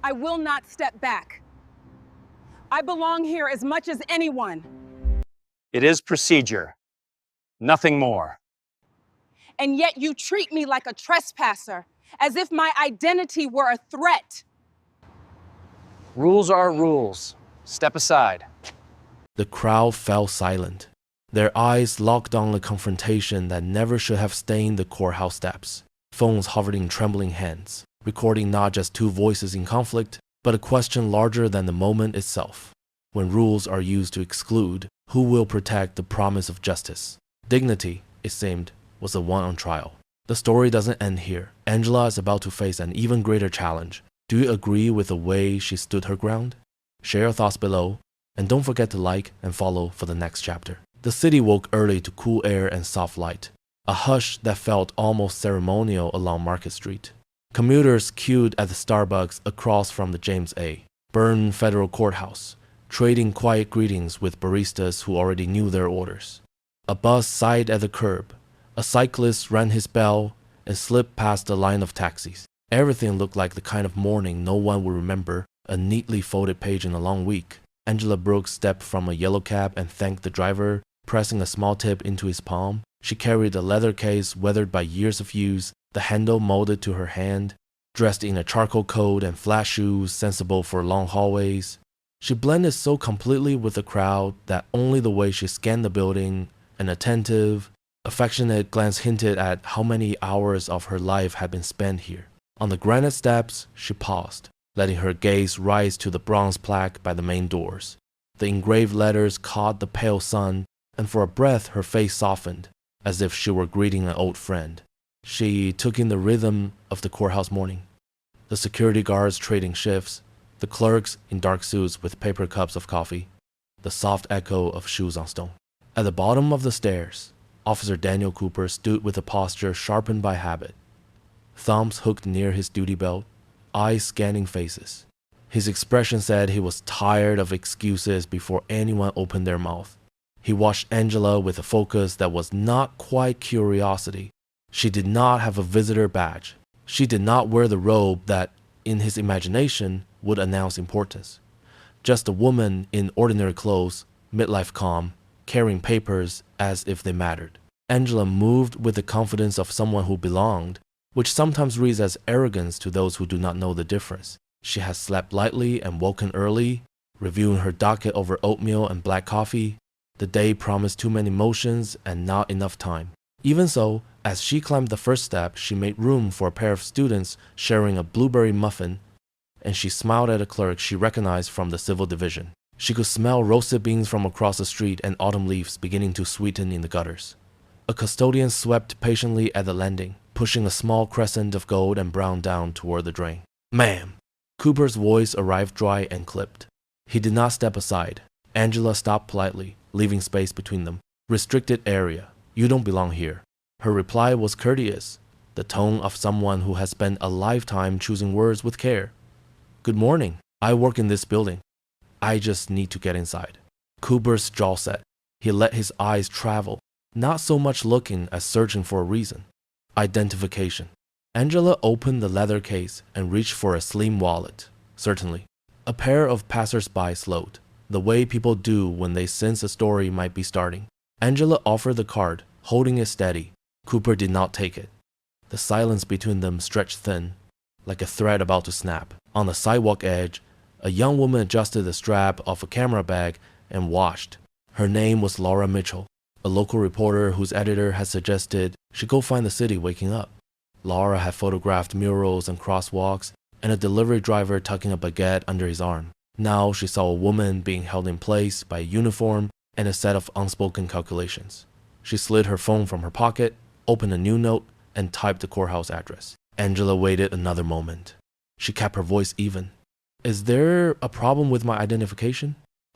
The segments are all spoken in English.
I will not step back. I belong here as much as anyone. It is procedure, nothing more. And yet you treat me like a trespasser, as if my identity were a threat. Rules are rules. Step aside. The crowd fell silent, their eyes locked on a confrontation that never should have stained the courthouse steps. Phones hovered in trembling hands, recording not just two voices in conflict, but a question larger than the moment itself. When rules are used to exclude, who will protect the promise of justice? Dignity, it seemed, was the one on trial. The story doesn't end here. Angela is about to face an even greater challenge. Do you agree with the way she stood her ground? Share your thoughts below, and don't forget to like and follow for the next chapter. The city woke early to cool air and soft light, a hush that felt almost ceremonial along Market Street. Commuters queued at the Starbucks across from the James A. Byrne Federal Courthouse, trading quiet greetings with baristas who already knew their orders. A bus sighed at the curb. A cyclist rang his bell and slipped past a line of taxis. Everything looked like the kind of morning no one would remember, a neatly folded page in a long week. Angela Brooks stepped from a yellow cab and thanked the driver, pressing a small tip into his palm. She carried a leather case weathered by years of use, the handle molded to her hand. Dressed in a charcoal coat and flat shoes sensible for long hallways, she blended so completely with the crowd that only the way she scanned the building, an attentive, affectionate glance hinted at how many hours of her life had been spent here. On the granite steps, she paused, letting her gaze rise to the bronze plaque by the main doors. The engraved letters caught the pale sun, and for a breath her face softened, as if she were greeting an old friend. She took in the rhythm of the courthouse morning. The security guards trading shifts, the clerks in dark suits with paper cups of coffee, the soft echo of shoes on stone. At the bottom of the stairs, Officer Daniel Cooper stood with a posture sharpened by habit, thumbs hooked near his duty belt, eyes scanning faces. His expression said he was tired of excuses before anyone opened their mouth. He watched Angela with a focus that was not quite curiosity. She did not have a visitor badge. She did not wear the robe that, in his imagination, would announce importance. Just a woman in ordinary clothes, midlife calm, carrying papers as if they mattered. Angela moved with the confidence of someone who belonged, which sometimes reads as arrogance to those who do not know the difference. She had slept lightly and woken early, reviewing her docket over oatmeal and black coffee. The day promised too many motions and not enough time. Even so, as she climbed the first step, she made room for a pair of students sharing a blueberry muffin, and she smiled at a clerk she recognized from the civil division. She could smell roasted beans from across the street and autumn leaves beginning to sweeten in the gutters. A custodian swept patiently at the landing, pushing a small crescent of gold and brown down toward the drain. "Ma'am." Cooper's voice arrived dry and clipped. He did not step aside. Angela stopped politely, leaving space between them. "Restricted area. You don't belong here." Her reply was courteous, the tone of someone who has spent a lifetime choosing words with care. "Good morning. I work in this building. I just need to get inside." Cooper's jaw set. He let his eyes travel, not so much looking as searching for a reason. Identification. Angela opened the leather case and reached for a slim wallet. Certainly. A pair of passers-by slowed, the way people do when they sense a story might be starting. Angela offered the card, holding it steady. Cooper did not take it. The silence between them stretched thin, like a thread about to snap. On the sidewalk edge, a young woman adjusted the strap of a camera bag and watched. Her name was Laura Mitchell, a local reporter whose editor had suggested she go find the city waking up. Laura had photographed murals and crosswalks, and a delivery driver tucking a baguette under his arm. Now she saw a woman being held in place by a uniform and a set of unspoken calculations. She slid her phone from her pocket, opened a new note, and typed the courthouse address. Angela waited another moment. She kept her voice even. "Is there a problem with my identification?"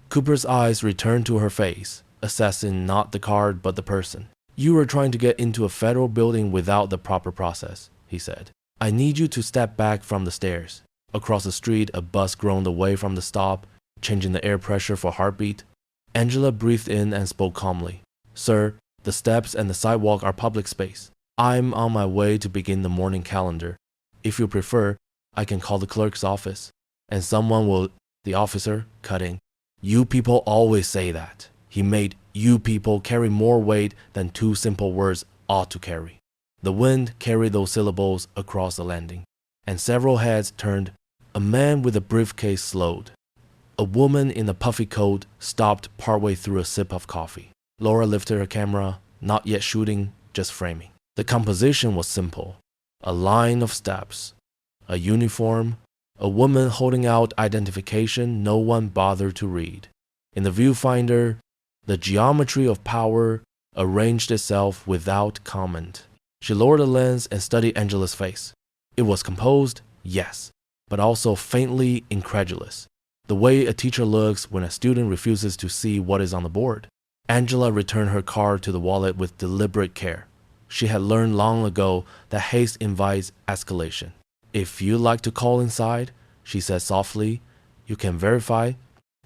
Cooper's eyes returned to her face, assessing not the card but the person. "You were trying to get into a federal building without the proper process," he said. "I need you to step back from the stairs." Across the street, a bus groaned away from the stop, changing the air pressure for heartbeat. Angela breathed in and spoke calmly. "Sir, the steps and the sidewalk are public space. I'm on my way to begin the morning calendar. If you prefer, I can call the clerk's office." and someone will, the officer, cut in. You people always say that. He made you people carry more weight than two simple words ought to carry. The wind carried those syllables across the landing, and several heads turned. A man with a briefcase slowed. A woman in a puffy coat stopped partway through a sip of coffee. Laura lifted her camera, not yet shooting, just framing. The composition was simple. A line of steps, a uniform, a woman holding out identification no one bothered to read. In the viewfinder, the geometry of power arranged itself without comment. She lowered the lens and studied Angela's face. It was composed, yes, but also faintly incredulous. The way a teacher looks when a student refuses to see what is on the board. Angela returned her card to the wallet with deliberate care. She had learned long ago that haste invites escalation. If you'd like to call inside, she said softly, you can verify.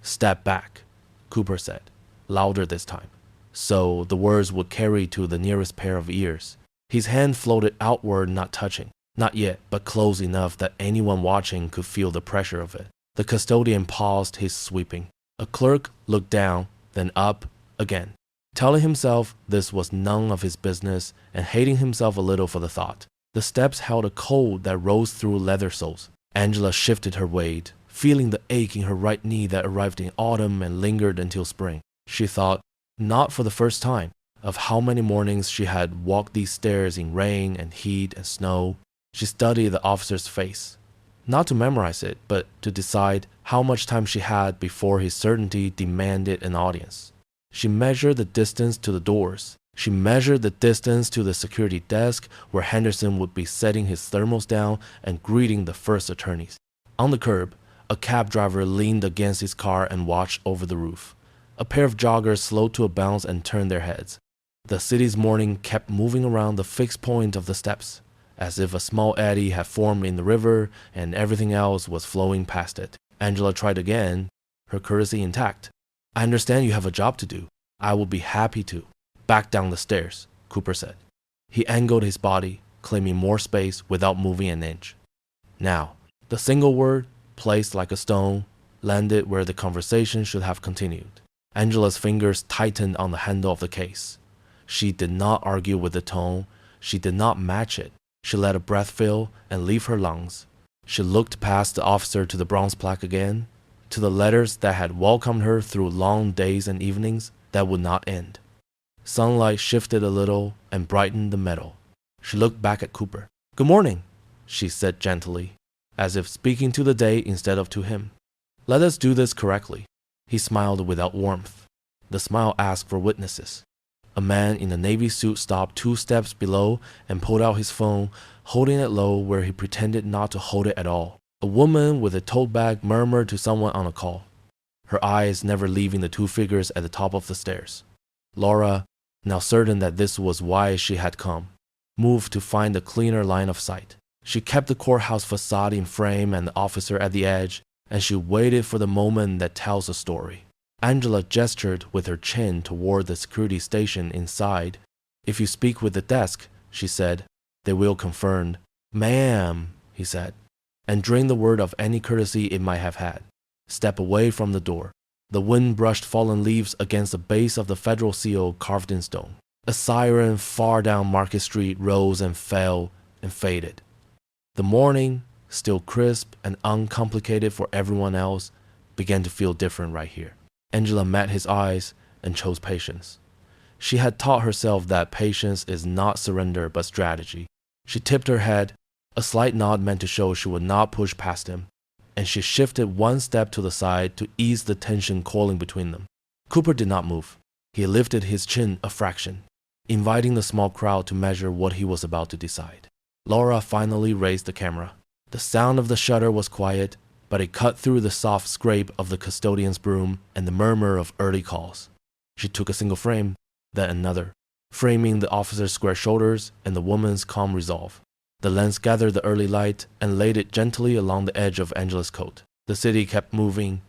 Step back, Cooper said, louder this time, so the words would carry to the nearest pair of ears. His hand floated outward, not touching. Not yet, but close enough that anyone watching could feel the pressure of it. The custodian paused his sweeping. A clerk looked down, then up again, telling himself this was none of his business and hating himself a little for the thought. The steps held a cold that rose through leather soles. Angela shifted her weight, feeling the ache in her right knee that arrived in autumn and lingered until spring. She thought, not for the first time, of how many mornings she had walked these stairs in rain and heat and snow. She studied the officer's face, not to memorize it, but to decide how much time she had before his certainty demanded an audience. She measured the distance to the doors. She measured the distance to the security desk where Henderson would be setting his thermals down and greeting the first attorneys. On the curb, a cab driver leaned against his car and watched over the roof. A pair of joggers slowed to a bounce and turned their heads. The city's morning kept moving around the fixed point of the steps, as if a small eddy had formed in the river and everything else was flowing past it. Angela tried again, her courtesy intact. I understand you have a job to do. I will be happy to. Back down the stairs, Cooper said. He angled his body, claiming more space without moving an inch. Now, the single word, placed like a stone, landed where the conversation should have continued. Angela's fingers tightened on the handle of the case. She did not argue with the tone. She did not match it. She let a breath fill and leave her lungs. She looked past the officer to the bronze plaque again, to the letters that had welcomed her through long days and evenings that would not end. Sunlight shifted a little and brightened the metal. She looked back at Cooper. Good morning, she said gently, as if speaking to the day instead of to him. Let us do this correctly. He smiled without warmth. The smile asked for witnesses. A man in a navy suit stopped 2 steps below and pulled out his phone, holding it low where he pretended not to hold it at all. A woman with a tote bag murmured to someone on a call, her eyes never leaving the 2 figures at the top of the stairs. Laura, now certain that this was why she had come, moved to find a cleaner line of sight. She kept the courthouse facade in frame and the officer at the edge, and she waited for the moment that tells a story. Angela gestured with her chin toward the security station inside. If you speak with the desk, she said, they will confirm. Ma'am, he said, and drained the word of any courtesy it might have had. Step away from the door. The wind brushed fallen leaves against the base of the federal seal carved in stone. A siren far down Market Street rose and fell and faded. The morning, still crisp and uncomplicated for everyone else, began to feel different right here. Angela met his eyes and chose patience. She had taught herself that patience is not surrender but strategy. She tipped her head, a slight nod meant to show she would not push past him, and she shifted 1 step to the side to ease the tension coiling between them. Cooper did not move. He lifted his chin a fraction, inviting the small crowd to measure what he was about to decide. Laura finally raised the camera. The sound of the shutter was quiet, but it cut through the soft scrape of the custodian's broom and the murmur of early calls. She took a single frame, then another, framing the officer's square shoulders and the woman's calm resolve. The lens gathered the early light and laid it gently along the edge of Angela's coat. The city kept moving.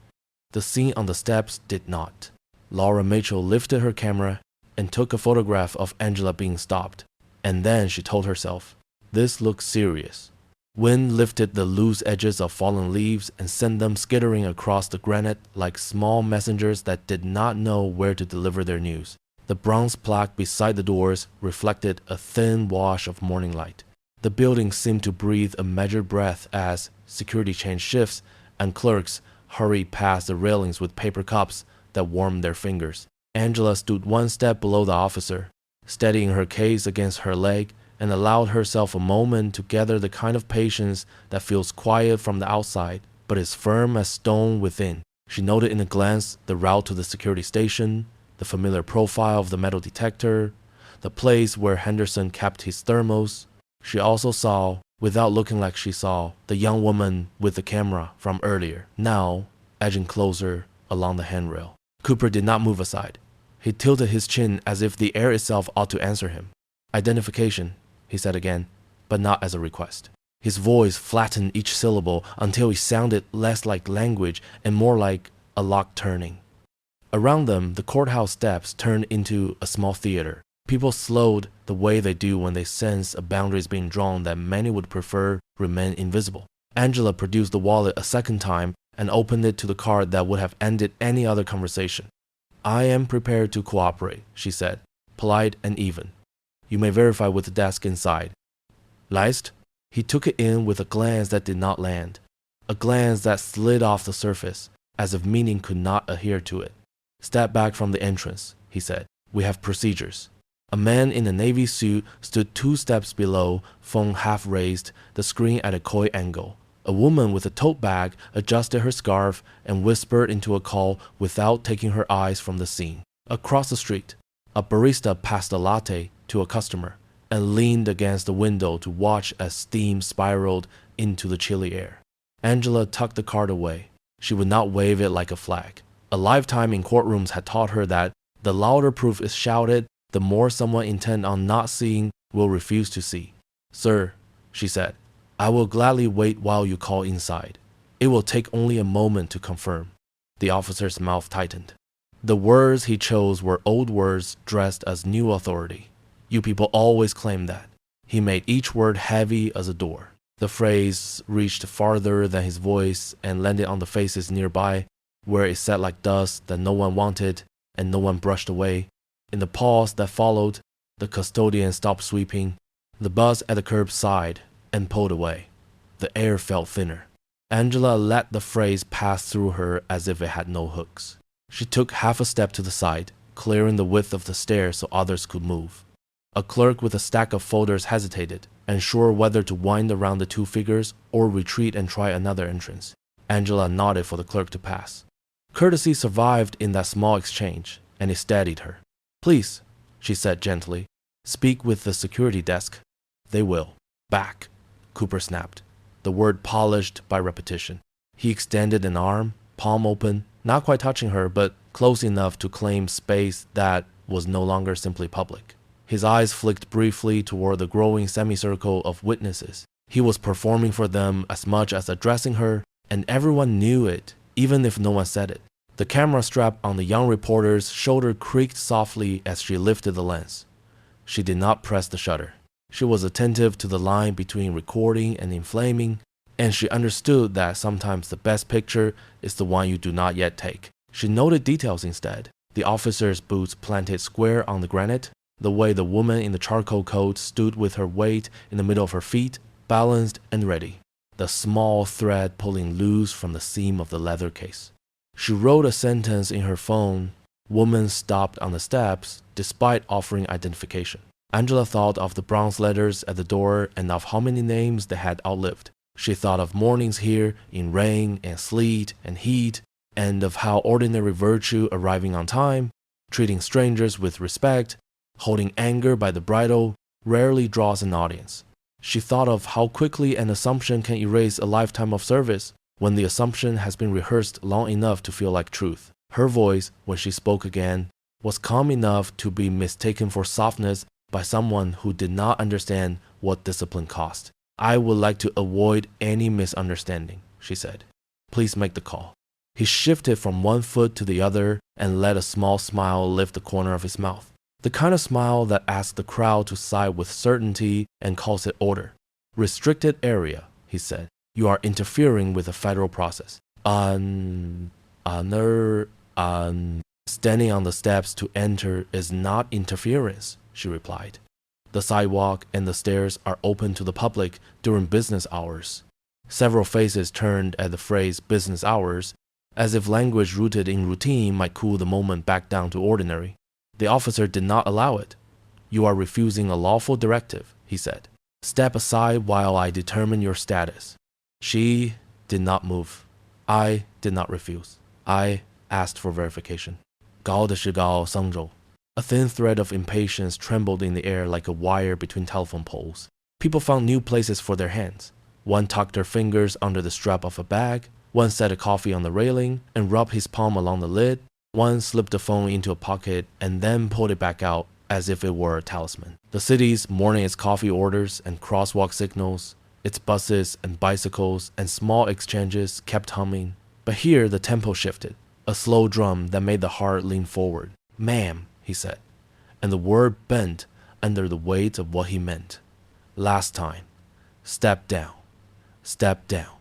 The scene on the steps did not. Laura Mitchell lifted her camera and took a photograph of Angela being stopped. And then she told herself, this looks serious. Wind lifted the loose edges of fallen leaves and sent them skittering across the granite like small messengers that did not know where to deliver their news. The bronze plaque beside the doors reflected a thin wash of morning light. The building seemed to breathe a measured breath as security changed shifts and clerks hurried past the railings with paper cups that warmed their fingers. Angela stood one step below the officer, steadying her case against her leg, and allowed herself a moment to gather the kind of patience that feels quiet from the outside, but is firm as stone within. She noted in a glance the route to the security station, the familiar profile of the metal detector, the place where Henderson kept his thermos. She also saw, without looking like she saw, the young woman with the camera from earlier, now edging closer along the handrail. Cooper did not move aside. He tilted his chin as if the air itself ought to answer him. Identification, he said again, but not as a request. His voice flattened each syllable until it sounded less like language and more like a lock turning. Around them, the courthouse steps turned into a small theater. People slowed the way they do when they sense a boundary is being drawn that many would prefer remain invisible. Angela produced the wallet a second time and opened it to the card that would have ended any other conversation. I am prepared to cooperate, she said, polite and even. You may verify with the desk inside. Leist? He took it in with a glance that did not land, a glance that slid off the surface, as if meaning could not adhere to it. Step back from the entrance, he said. We have procedures. A man in a navy suit stood 2 steps below, phone half raised, the screen at a coy angle. A woman with a tote bag adjusted her scarf and whispered into a call without taking her eyes from the scene. Across the street, a barista passed a latte to a customer and leaned against the window to watch as steam spiraled into the chilly air. Angela tucked the card away. She would not wave it like a flag. A lifetime in courtrooms had taught her that the louder proof is shouted, the more someone intent on not seeing will refuse to see. Sir, she said, I will gladly wait while you call inside. It will take only a moment to confirm. The officer's mouth tightened. The words he chose were old words dressed as new authority. You people always claim that. He made each word heavy as a door. The phrase reached farther than his voice and landed on the faces nearby, where it sat like dust that no one wanted and no one brushed away. In the pause that followed, the custodian stopped sweeping. The bus at the curb sighed and pulled away. The air felt thinner. Angela let the phrase pass through her as if it had no hooks. She took half a step to the side, clearing the width of the stairs so others could move. A clerk with a stack of folders hesitated, unsure whether to wind around the 2 figures or retreat and try another entrance. Angela nodded for the clerk to pass. Courtesy survived in that small exchange, and it steadied her. Please, she said gently, speak with the security desk. They will. Back, Cooper snapped, the word polished by repetition. He extended an arm, palm open, not quite touching her, but close enough to claim space that was no longer simply public. His eyes flicked briefly toward the growing semicircle of witnesses. He was performing for them as much as addressing her, and everyone knew it, even if no one said it. The camera strap on the young reporter's shoulder creaked softly as she lifted the lens. She did not press the shutter. She was attentive to the line between recording and inflaming, and she understood that sometimes the best picture is the one you do not yet take. She noted details instead. The officer's boots planted square on the granite, the way the woman in the charcoal coat stood with her weight in the middle of her feet, balanced and ready, the small thread pulling loose from the seam of the leather case. She wrote a sentence in her phone. Woman stopped on the steps, despite offering identification. Angela thought of the bronze letters at the door and of how many names they had outlived. She thought of mornings here in rain and sleet and heat, and of how ordinary virtue arriving on time, treating strangers with respect, holding anger by the bridle, rarely draws an audience. She thought of how quickly an assumption can erase a lifetime of service when the assumption has been rehearsed long enough to feel like truth. Her voice, when she spoke again, was calm enough to be mistaken for softness by someone who did not understand what discipline cost. I would like to avoid any misunderstanding, she said. Please make the call. He shifted from one foot to the other and let a small smile lift the corner of his mouth. The kind of smile that asks the crowd to side with certainty and calls it order. Restricted area, he said. You are interfering with the federal process. Standing on the steps to enter is not interference, she replied. The sidewalk and the stairs are open to the public during business hours. Several faces turned at the phrase business hours, as if language rooted in routine might cool the moment back down to ordinary. The officer did not allow it. You are refusing a lawful directive, he said. Step aside while I determine your status. She did not move. I did not refuse. I asked for verification. 高的是高，上周. A thin thread of impatience trembled in the air like a wire between telephone poles. People found new places for their hands. One tucked their fingers under the strap of a bag. One set a coffee on the railing and rubbed his palm along the lid. One slipped the phone into a pocket and then pulled it back out as if it were a talisman. The city's mourning its coffee orders and crosswalk signals, its buses and bicycles and small exchanges kept humming. But here the tempo shifted, a slow drum that made the heart lean forward. Ma'am, he said, and the word bent under the weight of what he meant. Last time. Step down. Step down.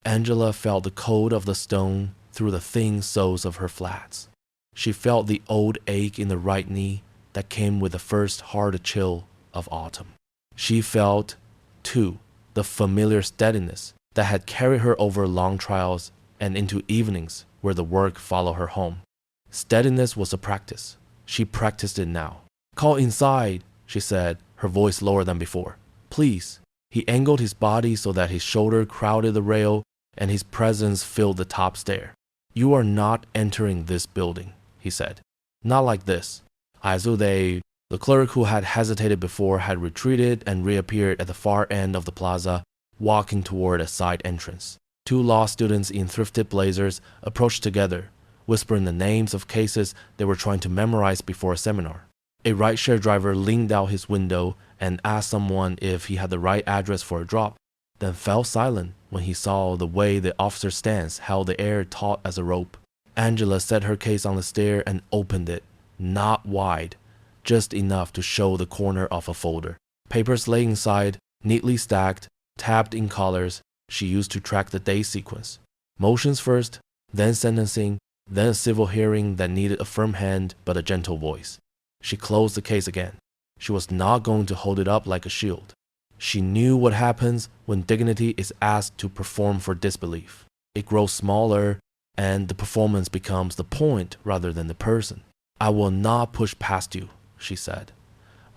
Angela felt the cold of the stone through the thin soles of her flats. She felt the old ache in the right knee that came with the first hard chill of autumn. She felt, too, the familiar steadiness that had carried her over long trials and into evenings where the work followed her home. Steadiness was a practice. She practiced it now. Call inside, she said, her voice lower than before. Please. He angled his body so that his shoulder crowded the rail and his presence filled the top stair. You are not entering this building, he said. Not like this. The clerk who had hesitated before had retreated and reappeared at the far end of the plaza, walking toward a side entrance. Two law students in thrifted blazers approached together, whispering the names of cases they were trying to memorize before a seminar. A rideshare driver leaned out his window and asked someone if he had the right address for a drop, then fell silent when he saw the way the officer's stance held the air taut as a rope. Angela set her case on the stair and opened it, not wide, just enough to show the corner of a folder. Papers lay inside, neatly stacked, tabbed in colors she used to track the day sequence. Motions first, then sentencing, then a civil hearing that needed a firm hand but a gentle voice. She closed the case again. She was not going to hold it up like a shield. She knew what happens when dignity is asked to perform for disbelief. It grows smaller, and the performance becomes the point rather than the person. I will not push past you, she said.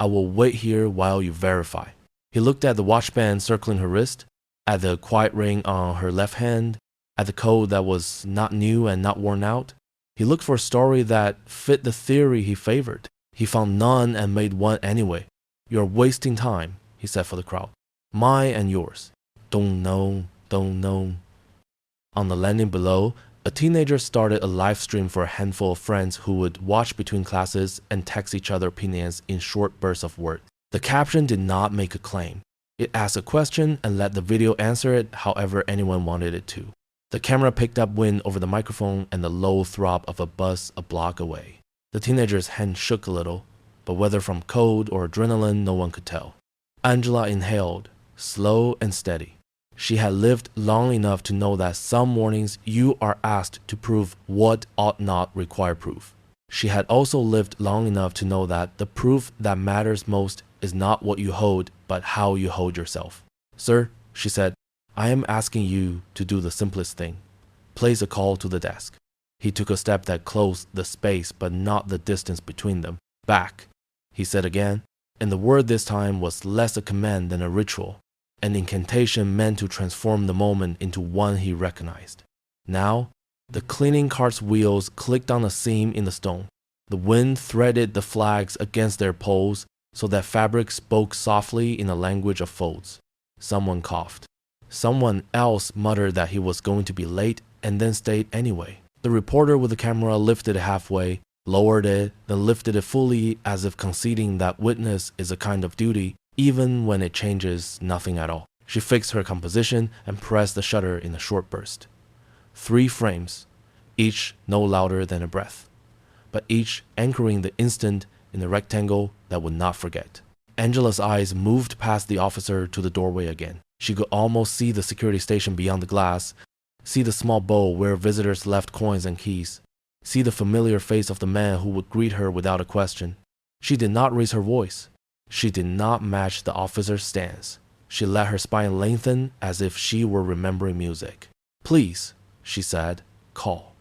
I will wait here while you verify. He looked at the watch band circling her wrist, at the quiet ring on her left hand, at the coat that was not new and not worn out. He looked for a story that fit the theory he favored. He found none and made one anyway. You're wasting time, he said for the crowd. Mine and yours. Don't know. On the landing below, a teenager started a live stream for a handful of friends who would watch between classes and text each other opinions in short bursts of words. The caption did not make a claim. It asked a question and let the video answer it however anyone wanted it to. The camera picked up wind over the microphone and the low throb of a bus a block away. The teenager's hand shook a little, but whether from cold or adrenaline no one could tell. Angela inhaled, slow and steady. She had lived long enough to know that some mornings you are asked to prove what ought not require proof. She had also lived long enough to know that the proof that matters most is not what you hold, but how you hold yourself. Sir, she said, I am asking you to do the simplest thing. Place a call to the desk. He took a step that closed the space but not the distance between them. Back, he said again, and the word this time was less a command than a ritual, an incantation meant to transform the moment into one he recognized. Now, the cleaning cart's wheels clicked on a seam in the stone. The wind threaded the flags against their poles so that fabric spoke softly in a language of folds. Someone coughed. Someone else muttered that he was going to be late and then stayed anyway. The reporter with the camera lifted it halfway, lowered it, then lifted it fully as if conceding that witness is a kind of duty, even when it changes nothing at all. She fixed her composition and pressed the shutter in a short burst. 3 frames, each no louder than a breath, but each anchoring the instant in a rectangle that would not forget. Angela's eyes moved past the officer to the doorway again. She could almost see the security station beyond the glass, see the small bowl where visitors left coins and keys, see the familiar face of the man who would greet her without a question. She did not raise her voice. She did not match the officer's stance. She let her spine lengthen as if she were remembering music. "Please," she said, "call."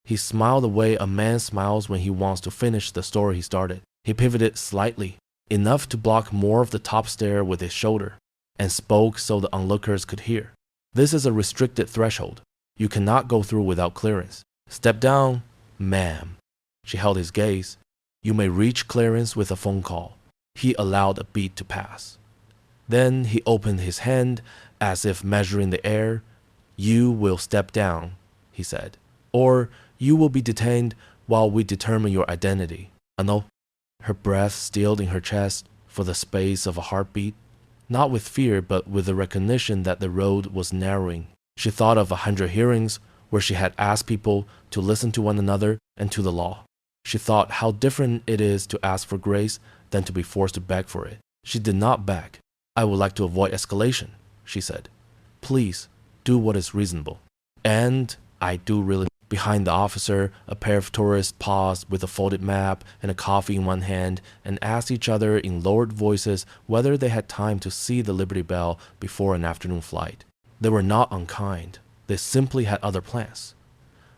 He smiled the way a man smiles when he wants to finish the story he started. He pivoted slightly, enough to block more of the top stair with his shoulder, and spoke so the onlookers could hear. "This is a restricted threshold. You cannot go through without clearance. Step down, ma'am." She held his gaze. "You may reach clearance with a phone call." He allowed a beat to pass. Then he opened his hand as if measuring the air. "You will step down," he said, "or you will be detained while we determine your identity." "No." Her breath stilled in her chest for the space of a heartbeat, not with fear but with the recognition that the road was narrowing. She thought of 100 hearings where she had asked people to listen to one another and to the law. She thought how different it is to ask for grace than to be forced to beg for it. She did not beg. "I would like to avoid escalation," she said. "Please, do what is reasonable." "And I do really..." Behind the officer, a pair of tourists paused with a folded map and a coffee in one hand and asked each other in lowered voices whether they had time to see the Liberty Bell before an afternoon flight. They were not unkind. They simply had other plans.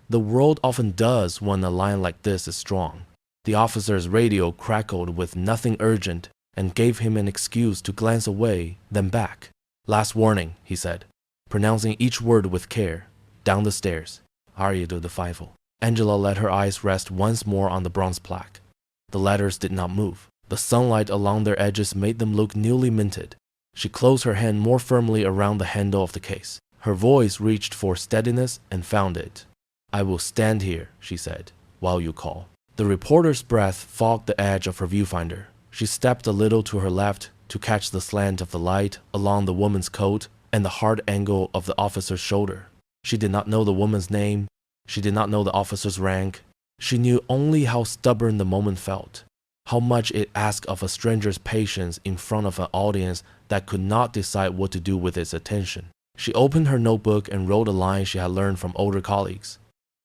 The world often does when a line like this is strong. The officer's radio crackled with nothing urgent and gave him an excuse to glance away, then back. "Last warning," he said, pronouncing each word with care. "Down the stairs. Aria do the Fievel." Angela let her eyes rest once more on the bronze plaque. The letters did not move. The sunlight along their edges made them look newly minted. She closed her hand more firmly around the handle of the case. Her voice reached for steadiness and found it. "I will stand here," she said, "while you call." The reporter's breath fogged the edge of her viewfinder. She stepped a little to her left to catch the slant of the light along the woman's coat and the hard angle of the officer's shoulder. She did not know the woman's name. She did not know the officer's rank. She knew only how stubborn the moment felt, how much it asked of a stranger's patience in front of an audience that could not decide what to do with its attention. She opened her notebook and wrote a line she had learned from older colleagues.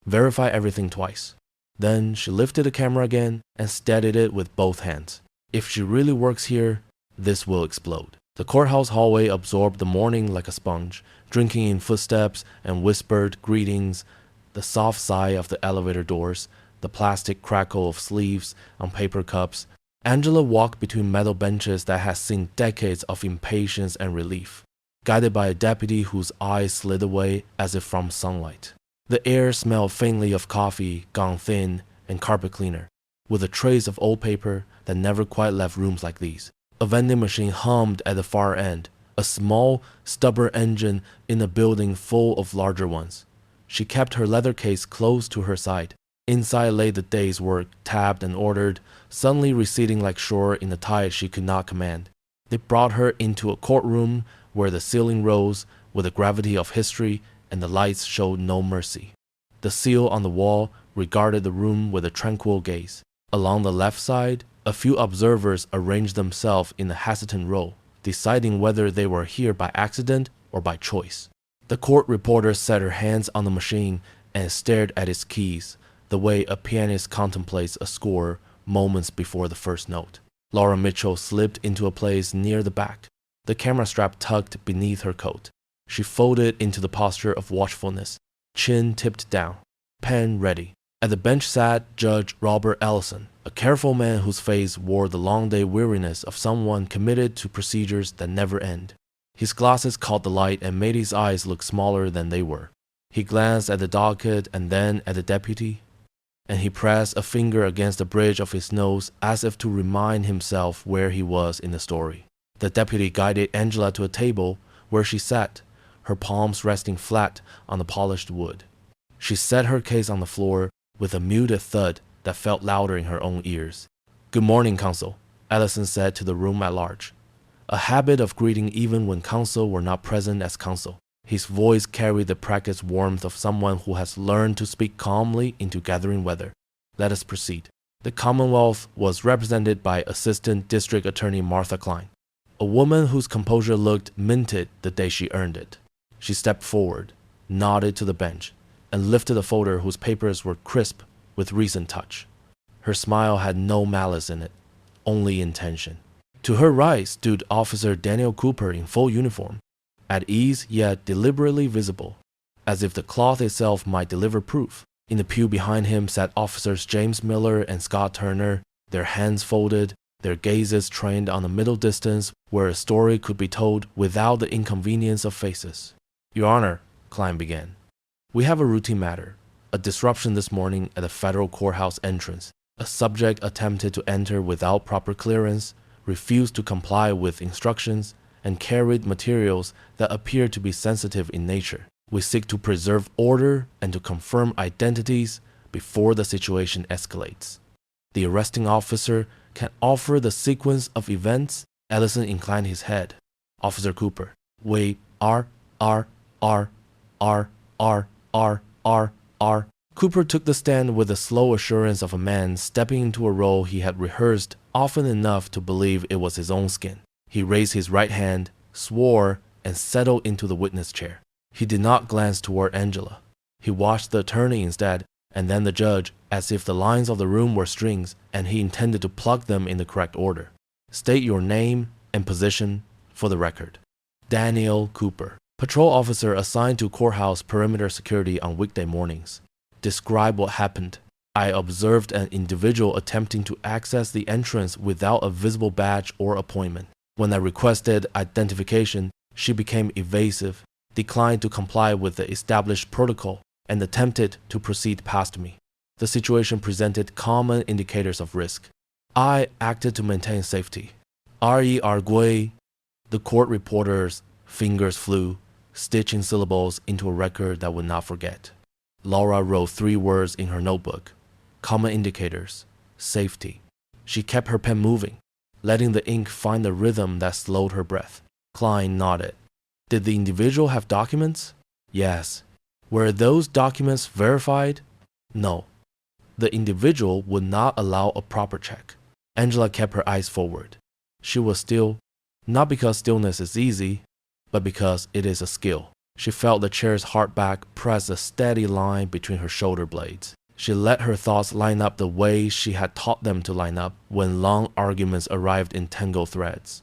"Verify everything twice." Then she lifted the camera again and steadied it with both hands. If she really works here, this will explode. The courthouse hallway absorbed the morning like a sponge, drinking in footsteps and whispered greetings, the soft sigh of the elevator doors, the plastic crackle of sleeves on paper cups. Angela walked between metal benches that had seen decades of impatience and relief, guided by a deputy whose eyes slid away as if from sunlight. The air smelled faintly of coffee gone thin and carpet cleaner, with a trace of old paper that never quite left rooms like these. A vending machine hummed at the far end, a small, stubborn engine in a building full of larger ones. She kept her leather case close to her side. Inside lay the day's work, tabbed and ordered, suddenly receding like shore in a tide she could not command. They brought her into a courtroom where the ceiling rose with the gravity of history and the lights showed no mercy. The seal on the wall regarded the room with a tranquil gaze. Along the left side, a few observers arranged themselves in a hesitant row, deciding whether they were here by accident or by choice. The court reporter set her hands on the machine and stared at its keys, the way a pianist contemplates a score moments before the first note. Laura Mitchell slipped into a place near the back, the camera strap tucked beneath her coat. She folded into the posture of watchfulness, chin tipped down, pen ready. At the bench sat Judge Robert Ellison, a careful man whose face wore the long day weariness of someone committed to procedures that never end. His glasses caught the light and made his eyes look smaller than they were. He glanced at the docket and then at the deputy, and he pressed a finger against the bridge of his nose as if to remind himself where he was in the story. The deputy guided Angela to a table where she sat, her palms resting flat on the polished wood. She set her case on the floor with a muted thud that felt louder in her own ears. "Good morning, counsel," Ellison said to the room at large, a habit of greeting even when counsel were not present as counsel. His voice carried the practiced warmth of someone who has learned to speak calmly into gathering weather. "Let us proceed." The Commonwealth was represented by Assistant District Attorney Martha Klein. A woman whose composure looked minted the day she earned it. She stepped forward, nodded to the bench, and lifted a folder whose papers were crisp with recent touch. Her smile had no malice in it, only intention. To her right stood Officer Daniel Cooper in full uniform, at ease yet deliberately visible, as if the cloth itself might deliver proof. In the pew behind him sat Officers James Miller and Scott Turner, their hands folded, their gazes trained on the middle distance where a story could be told without the inconvenience of faces. Your Honor, Klein began, we have a routine matter, a disruption this morning at the federal courthouse entrance. A subject attempted to enter without proper clearance, refused to comply with instructions, and carried materials that appear to be sensitive in nature. We seek to preserve order and to confirm identities before the situation escalates. The arresting officer can offer the sequence of events. Ellison inclined his head. Officer Cooper, we are. Cooper took the stand with the slow assurance of a man stepping into a role he had rehearsed often enough to believe it was his own skin. He raised his right hand, swore, and settled into the witness chair. He did not glance toward Angela. He watched the attorney instead, and then the judge, as if the lines of the room were strings and he intended to pluck them in the correct order. State your name and position for the record. Daniel Cooper, patrol officer assigned to courthouse perimeter security on weekday mornings. Describe what happened. I observed an individual attempting to access the entrance without a visible badge or appointment. When I requested identification, she became evasive, declined to comply with the established protocol, and attempted to proceed past me. The situation presented common indicators of risk. I acted to maintain safety. R.E. Arguay. The court reporter's fingers flew, stitching syllables into a record that would not forget. Laura wrote 3 words in her notebook. Common indicators. Safety. She kept her pen moving, letting the ink find a rhythm that slowed her breath. Klein nodded. Did the individual have documents? Yes. Were those documents verified? No. The individual would not allow a proper check. Angela kept her eyes forward. She was still, not because stillness is easy, but because it is a skill. She felt the chair's hard back press a steady line between her shoulder blades. She let her thoughts line up the way she had taught them to line up when long arguments arrived in tangled threads.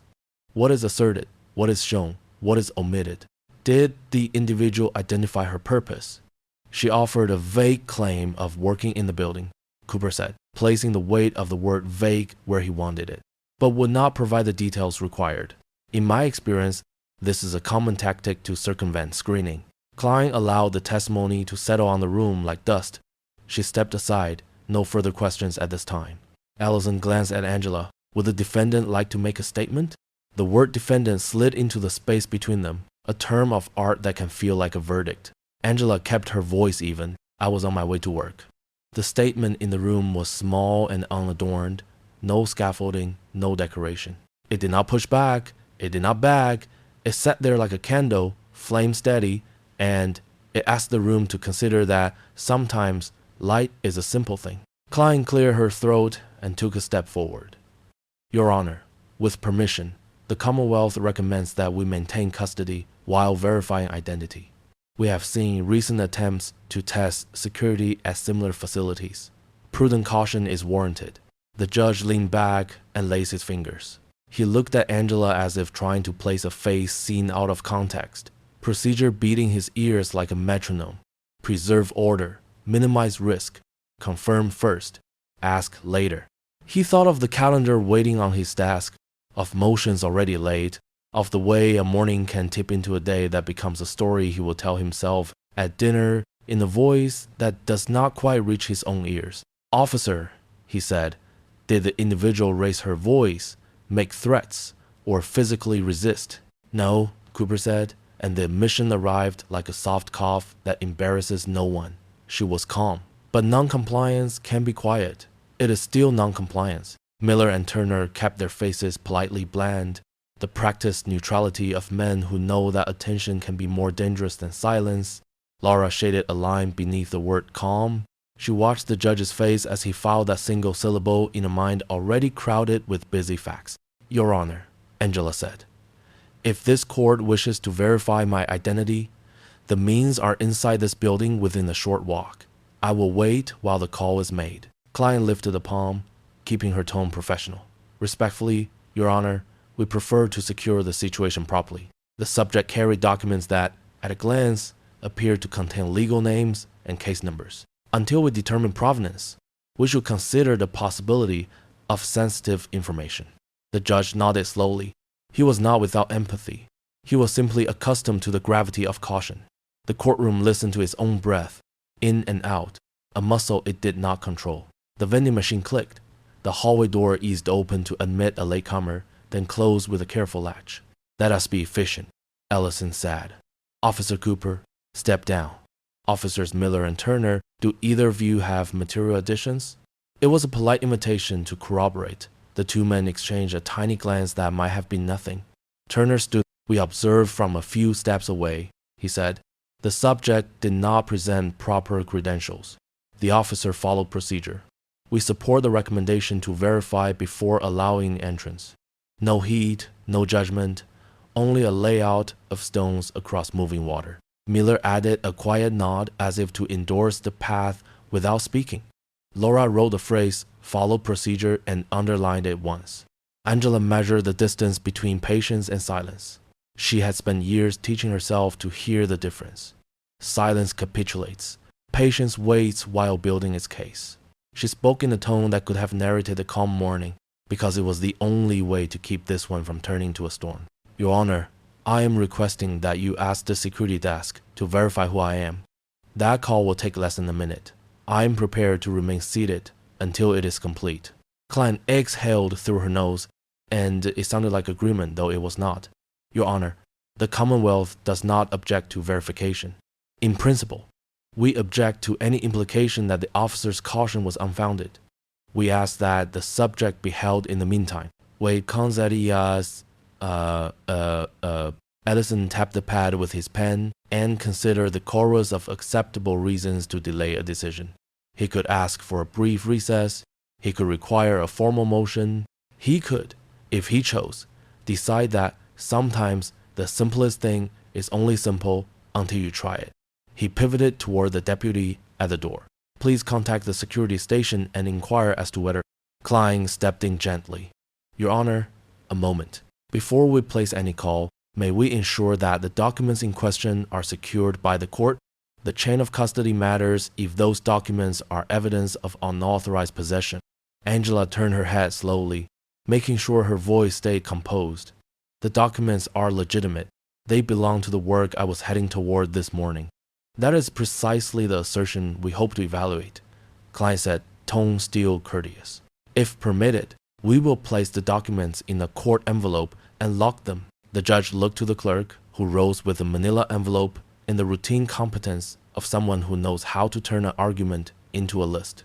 What is asserted? What is shown? What is omitted? Did the individual identify her purpose? She offered a vague claim of working in the building, Cooper said, placing the weight of the word vague where he wanted it, but would not provide the details required. In my experience, this is a common tactic to circumvent screening. Klein allowed the testimony to settle on the room like dust. She stepped aside, no further questions at this time. Allison glanced at Angela. Would the defendant like to make a statement? The word defendant slid into the space between them, a term of art that can feel like a verdict. Angela kept her voice even. I was on my way to work. The statement in the room was small and unadorned. No scaffolding, no decoration. It did not push back. It did not bag. It sat there like a candle, flame steady, and it asked the room to consider that sometimes light is a simple thing. Klein cleared her throat and took a step forward. Your Honor, with permission, the Commonwealth recommends that we maintain custody while verifying identity. We have seen recent attempts to test security at similar facilities. Prudent caution is warranted. The judge leaned back and laced his fingers. He looked at Angela as if trying to place a face seen out of context. Procedure beating his ears like a metronome. Preserve order. Minimize risk. Confirm first. Ask later. He thought of the calendar waiting on his desk, of motions already laid, of the way a morning can tip into a day that becomes a story he will tell himself at dinner in a voice that does not quite reach his own ears. Officer, he said, did the individual raise her voice, make threats, or physically resist? No, Cooper said, and the admission arrived like a soft cough that embarrasses no one. She was calm. But non-compliance can be quiet. It is still non-compliance. Miller and Turner kept their faces politely bland, the practiced neutrality of men who know that attention can be more dangerous than silence. Laura shaded a line beneath the word calm. She watched the judge's face as he filed that single syllable in a mind already crowded with busy facts. Your Honor, Angela said. If this court wishes to verify my identity, the means are inside this building within a short walk. I will wait while the call is made. Client lifted a palm, keeping her tone professional. Respectfully, Your Honor, we prefer to secure the situation properly. The subject carried documents that, at a glance, appeared to contain legal names and case numbers. Until we determine provenance, we should consider the possibility of sensitive information. The judge nodded slowly. He was not without empathy. He was simply accustomed to the gravity of caution. The courtroom listened to its own breath, in and out, a muscle it did not control. The vending machine clicked. The hallway door eased open to admit a latecomer, then closed with a careful latch. Let us be efficient, Ellison said. Officer Cooper, step down. Officers Miller and Turner, do either of you have material additions? It was a polite invitation to corroborate. The two men exchanged a tiny glance that might have been nothing. Turner stood. We observed from a few steps away, he said. The subject did not present proper credentials. The officer followed procedure. We support the recommendation to verify before allowing entrance. No heat, no judgment, only a layout of stones across moving water. Miller added a quiet nod as if to endorse the path without speaking. Laura wrote the phrase, followed procedure, and underlined it once. Angela measured the distance between patience and silence. She had spent years teaching herself to hear the difference. Silence capitulates. Patience waits while building its case. She spoke in a tone that could have narrated a calm morning, because it was the only way to keep this one from turning to a storm. Your Honor, I am requesting that you ask the security desk to verify who I am. That call will take less than a minute. I am prepared to remain seated until it is complete. Client exhaled through her nose, and it sounded like agreement, though it was not. Your Honor, the Commonwealth does not object to verification. In principle, we object to any implication that the officer's caution was unfounded. We ask that the subject be held in the meantime. Wait, Edison tapped the pad with his pen and considered the chorus of acceptable reasons to delay a decision. He could ask for a brief recess. He could require a formal motion. He could, if he chose, decide that sometimes the simplest thing is only simple until you try it. He pivoted toward the deputy at the door. Please contact the security station and inquire as to whether. Klein stepped in gently. Your Honor, a moment. Before we place any call, may we ensure that the documents in question are secured by the court? The chain of custody matters if those documents are evidence of unauthorized possession. Angela turned her head slowly, making sure her voice stayed composed. The documents are legitimate. They belong to the work I was heading toward this morning. That is precisely the assertion we hope to evaluate, Klein said, tone still courteous. If permitted, we will place the documents in a court envelope and lock them. The judge looked to the clerk, who rose with a manila envelope in the routine competence of someone who knows how to turn an argument into a list.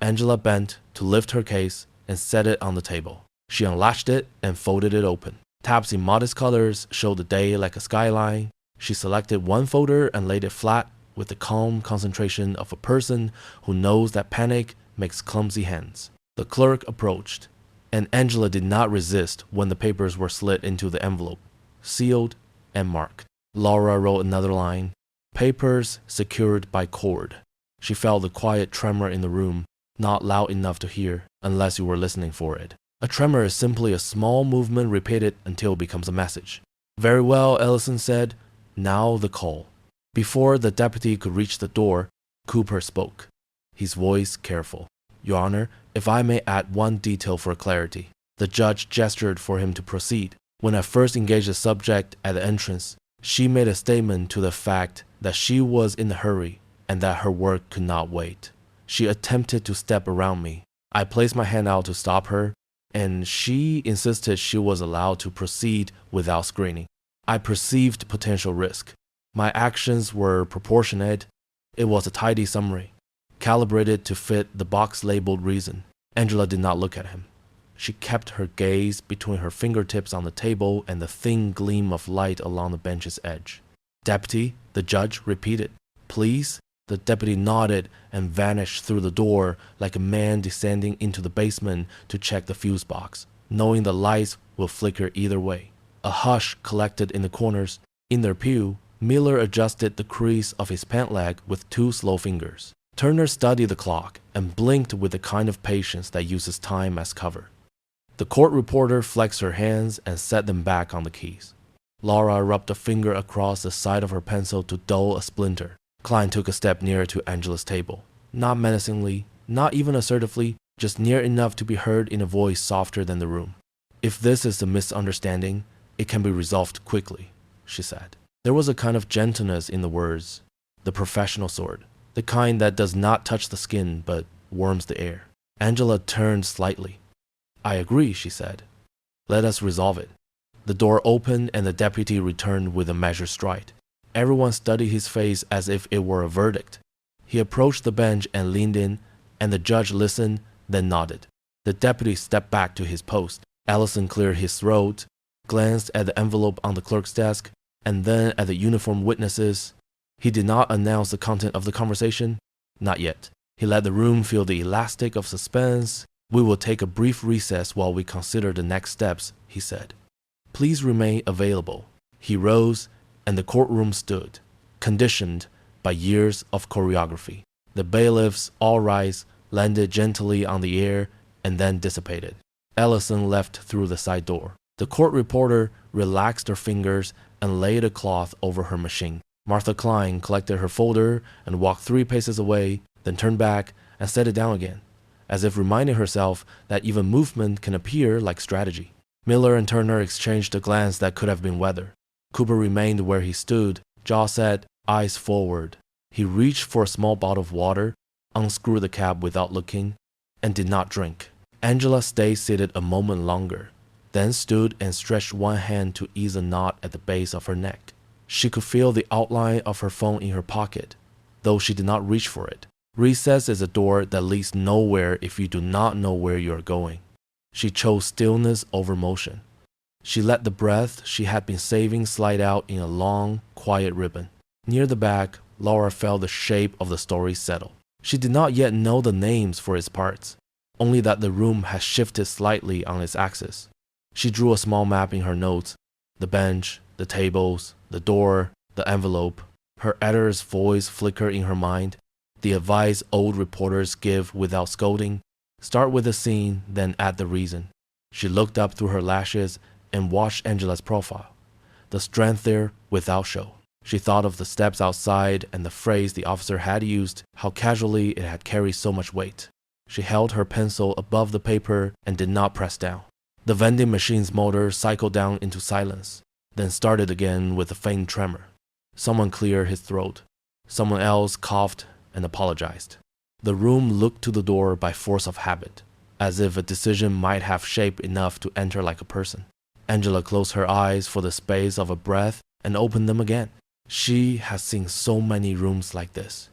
Angela bent to lift her case and set it on the table. She unlatched it and folded it open. Tabs in modest colors showed the day like a skyline. She selected one folder and laid it flat with the calm concentration of a person who knows that panic makes clumsy hands. The clerk approached, and Angela did not resist when the papers were slid into the envelope, sealed and marked. Laura wrote another line, papers secured by cord. She felt the quiet tremor in the room, not loud enough to hear unless you were listening for it. A tremor is simply a small movement repeated until it becomes a message. Very well, Ellison said. Now the call. Before the deputy could reach the door, Cooper spoke, his voice careful. Your Honor, if I may add one detail for clarity. The judge gestured for him to proceed. When I first engaged the subject at the entrance, she made a statement to the fact that she was in a hurry and that her work could not wait. She attempted to step around me. I placed my hand out to stop her, and she insisted she was allowed to proceed without screening. I perceived potential risk. My actions were proportionate. It was a tidy summary, calibrated to fit the box labeled reason. Angela did not look at him. She kept her gaze between her fingertips on the table and the thin gleam of light along the bench's edge. Deputy, the judge repeated. Please? The deputy nodded and vanished through the door like a man descending into the basement to check the fuse box. knowing the lights will flicker either way. A hush collected in the corners. In their pew, Miller adjusted the crease of his pant leg with 2 slow fingers. Turner studied the clock and blinked with the kind of patience that uses time as cover. The court reporter flexed her hands and set them back on the keys. Laura rubbed a finger across the side of her pencil to dull a splinter. Klein took a step nearer to Angela's table. Not menacingly, not even assertively, just near enough to be heard in a voice softer than the room. "If this is a misunderstanding, it can be resolved quickly," she said. There was a kind of gentleness in the words, the professional sort, the kind that does not touch the skin but warms the air. Angela turned slightly. "I agree," she said. "Let us resolve it." The door opened and the deputy returned with a measured stride. Everyone studied his face as if it were a verdict. He approached the bench and leaned in, and the judge listened, then nodded. The deputy stepped back to his post. Allison cleared his throat, glanced at the envelope on the clerk's desk, and then at the uniformed witnesses. He did not announce the content of the conversation. Not yet. He let the room feel the elastic of suspense. "We will take a brief recess while we consider the next steps," he said. "Please remain available." He rose, and the courtroom stood, conditioned by years of choreography. The bailiffs, all rise, landed gently on the air, and then dissipated. Ellison left through the side door. The court reporter relaxed her fingers and laid a cloth over her machine. Martha Klein collected her folder and walked 3 paces away, then turned back and set it down again, as if reminding herself that even movement can appear like strategy. Miller and Turner exchanged a glance that could have been weather. Cooper remained where he stood, jaw set, eyes forward. He reached for a small bottle of water, unscrewed the cap without looking, and did not drink. Angela stayed seated a moment longer, then stood and stretched one hand to ease a knot at the base of her neck. She could feel the outline of her phone in her pocket, though she did not reach for it. Recess is a door that leads nowhere if you do not know where you are going. She chose stillness over motion. She let the breath she had been saving slide out in a long, quiet ribbon. Near the back, Laura felt the shape of the story settle. She did not yet know the names for its parts, only that the room had shifted slightly on its axis. She drew a small map in her notes, the bench, the tables, the door, the envelope. Her editor's voice flickered in her mind, the advice old reporters give without scolding. Start with the scene, then add the reason. She looked up through her lashes and watched Angela's profile, the strength there without show. She thought of the steps outside and the phrase the officer had used, how casually it had carried so much weight. She held her pencil above the paper and did not press down. The vending machine's motor cycled down into silence, then started again with a faint tremor. Someone cleared his throat. Someone else coughed and apologized. The room looked to the door by force of habit, as if a decision might have shape enough to enter like a person. Angela closed her eyes for the space of a breath and opened them again. She had seen so many rooms like this.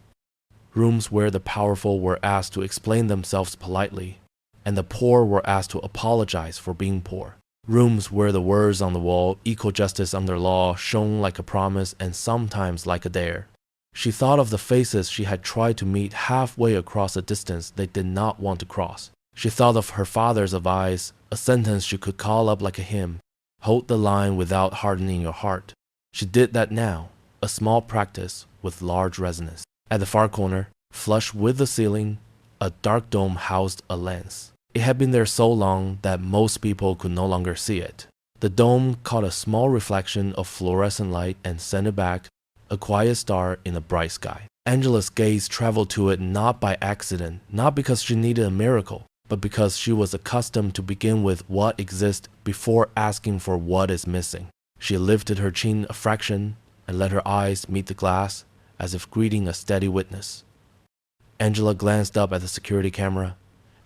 Rooms where the powerful were asked to explain themselves politely, and the poor were asked to apologize for being poor. Rooms where the words on the wall, "equal justice under law," shone like a promise and sometimes like a dare. She thought of the faces she had tried to meet halfway across a distance they did not want to cross. She thought of her father's advice, a sentence she could call up like a hymn, "Hold the line without hardening your heart." She did that now, a small practice with large resonance. At the far corner, flush with the ceiling, a dark dome housed a lens. It had been there so long that most people could no longer see it. The dome caught a small reflection of fluorescent light and sent it back, a quiet star in a bright sky. Angela's gaze traveled to it not by accident, not because she needed a miracle, but because she was accustomed to begin with what exists before asking for what is missing. She lifted her chin a fraction and let her eyes meet the glass as if greeting a steady witness. Angela glanced up at the security camera,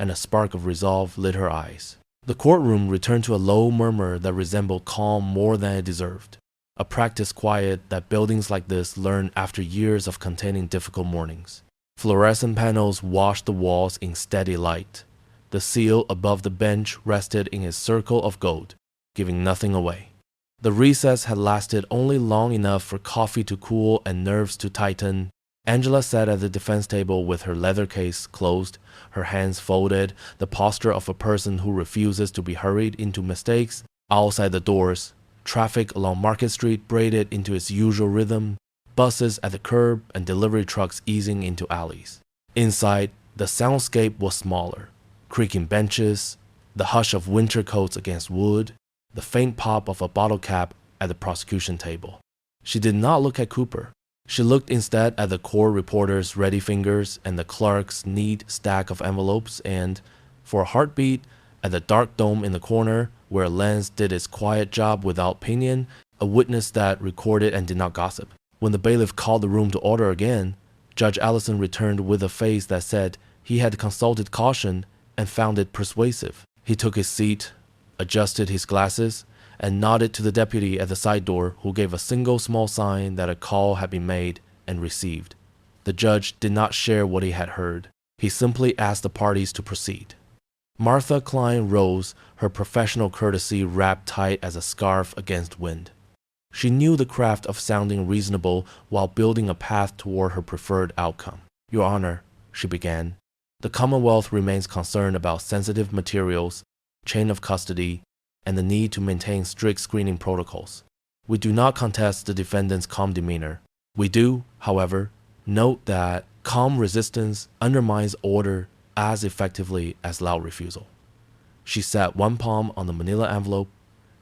and a spark of resolve lit her eyes. The courtroom returned to a low murmur that resembled calm more than it deserved, a practiced quiet that buildings like this learn after years of containing difficult mornings. Fluorescent panels washed the walls in steady light. The seal above the bench rested in a circle of gold, giving nothing away. The recess had lasted only long enough for coffee to cool and nerves to tighten. Angela sat at the defense table with her leather case closed, her hands folded, the posture of a person who refuses to be hurried into mistakes. Outside the doors, traffic along Market Street braided into its usual rhythm, buses at the curb and delivery trucks easing into alleys. Inside, the soundscape was smaller. Creaking benches, the hush of winter coats against wood, the faint pop of a bottle cap at the prosecution table. She did not look at Cooper. She looked instead at the court reporter's ready fingers and the clerk's neat stack of envelopes and, for a heartbeat, at the dark dome in the corner where a lens did its quiet job without pinion, a witness that recorded and did not gossip. When the bailiff called the room to order again, Judge Allison returned with a face that said he had consulted caution and found it persuasive. He took his seat, adjusted his glasses, and nodded to the deputy at the side door, who gave a single small sign that a call had been made and received. The judge did not share what he had heard. He simply asked the parties to proceed. Martha Klein rose, her professional courtesy wrapped tight as a scarf against wind. She knew the craft of sounding reasonable while building a path toward her preferred outcome. Your Honor, she began, the Commonwealth remains concerned about sensitive materials, chain of custody, and the need to maintain strict screening protocols. We do not contest the defendant's calm demeanor. We do, however, note that calm resistance undermines order as effectively as loud refusal. She sat one palm on the manila envelope,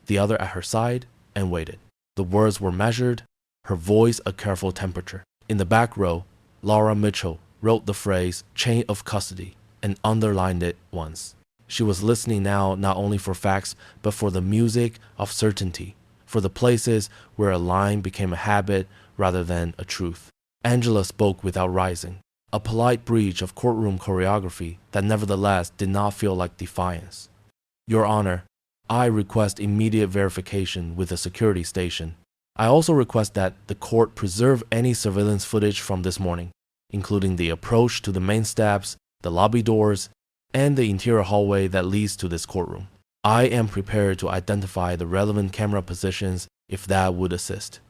the other at her side, and waited. The words were measured, her voice a careful temperature. In the back row, Laura Mitchell wrote the phrase chain of custody and underlined it once. She was listening now not only for facts, but for the music of certainty, for the places where a line became a habit rather than a truth. Angela spoke without rising, a polite breach of courtroom choreography that nevertheless did not feel like defiance. Your Honor, I request immediate verification with the security station. I also request that the court preserve any surveillance footage from this morning, including the approach to the main steps, the lobby doors, and the interior hallway that leads to this courtroom. I am prepared to identify the relevant camera positions if that would assist.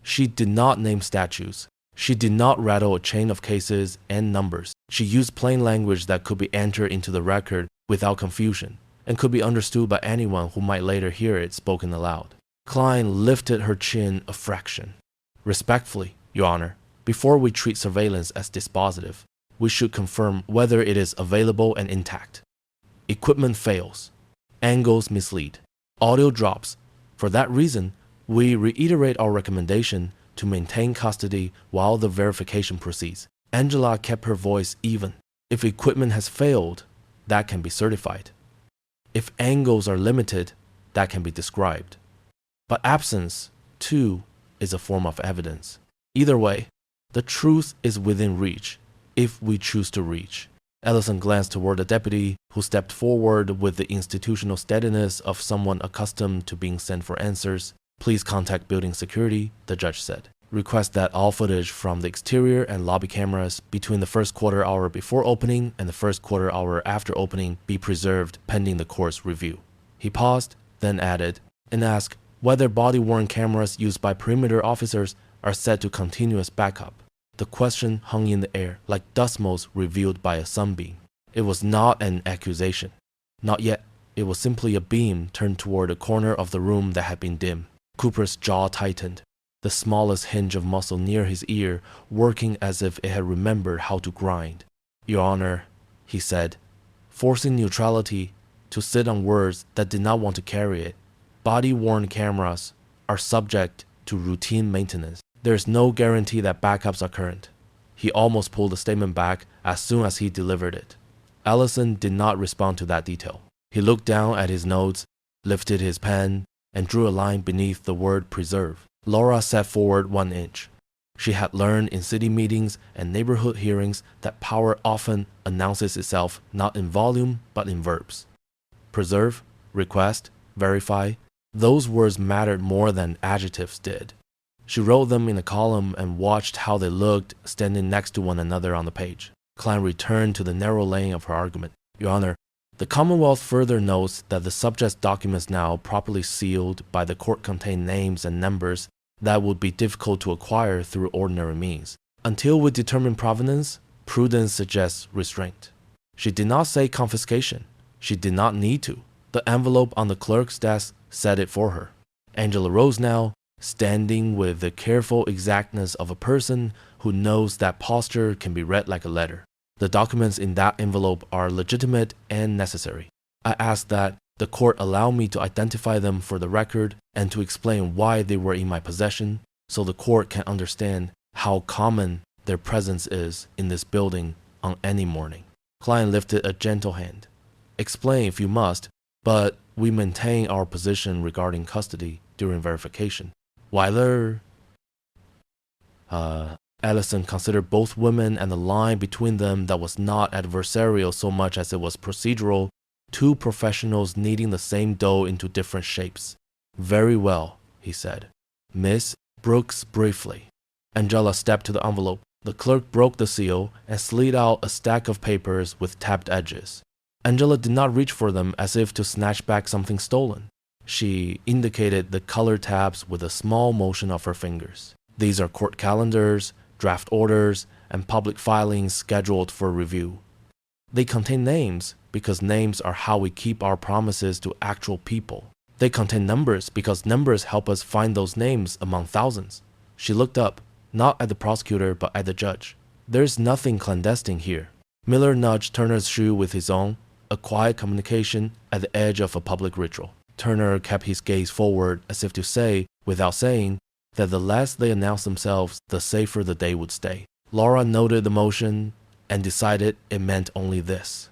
She did not name statues. She did not rattle a chain of cases and numbers. She used plain language that could be entered into the record without confusion and could be understood by anyone who might later hear it spoken aloud. Klein lifted her chin a fraction. Respectfully, Your Honor, before we treat surveillance as dispositive, we should confirm whether it is available and intact. Equipment fails. Angles mislead. Audio drops. For that reason, we reiterate our recommendation to maintain custody while the verification proceeds. Angela kept her voice even. If equipment has failed, that can be certified. If angles are limited, that can be described. But absence, too, is a form of evidence. Either way, the truth is within reach, if we choose to reach. Ellison glanced toward the deputy, who stepped forward with the institutional steadiness of someone accustomed to being sent for answers. Please contact building security, the judge said. Request that all footage from the exterior and lobby cameras between the first quarter hour before opening and the first quarter hour after opening be preserved pending the court's review. He paused, then added, and asked whether body-worn cameras used by perimeter officers are set to continuous backup. The question hung in the air, like dust motes revealed by a sunbeam. It was not an accusation. Not yet. It was simply a beam turned toward a corner of the room that had been dim. Cooper's jaw tightened, the smallest hinge of muscle near his ear working as if it had remembered how to grind. Your Honor, he said, forcing neutrality to sit on words that did not want to carry it. Body-worn cameras are subject to routine maintenance. There is no guarantee that backups are current. He almost pulled the statement back as soon as he delivered it. Ellison did not respond to that detail. He looked down at his notes, lifted his pen, and drew a line beneath the word preserve. Laura sat forward 1 inch. She had learned in city meetings and neighborhood hearings that power often announces itself not in volume but in verbs. Preserve, request, verify, those words mattered more than adjectives did. She wrote them in a column and watched how they looked standing next to one another on the page. Klein returned to the narrow lane of her argument. Your Honor, the Commonwealth further notes that the subject's documents now properly sealed by the court contain names and numbers that would be difficult to acquire through ordinary means. Until we determine provenance, prudence suggests restraint. She did not say confiscation. She did not need to. The envelope on the clerk's desk said it for her. Angela rose now, standing with the careful exactness of a person who knows that posture can be read like a letter. The documents in that envelope are legitimate and necessary. I asked that the court allow me to identify them for the record and to explain why they were in my possession, so the court can understand how common their presence is in this building on any morning. Client lifted a gentle hand. Explain if you must, but we maintain our position regarding custody during verification. Weiler, Ellison considered both women and the line between them that was not adversarial so much as it was procedural, two professionals kneading the same dough into different shapes. Very well, he said. Miss Brooks briefly. Angela stepped to the envelope. The clerk broke the seal and slid out a stack of papers with tabbed edges. Angela did not reach for them as if to snatch back something stolen. She indicated the color tabs with a small motion of her fingers. These are court calendars, draft orders, and public filings scheduled for review. They contain names because names are how we keep our promises to actual people. They contain numbers because numbers help us find those names among thousands. She looked up, not at the prosecutor but at the judge. There's nothing clandestine here. Miller nudged Turner's shoe with his own, a quiet communication at the edge of a public ritual. Turner kept his gaze forward as if to say, without saying, that the less they announced themselves, the safer the day would stay. Laura noted the motion and decided it meant only this.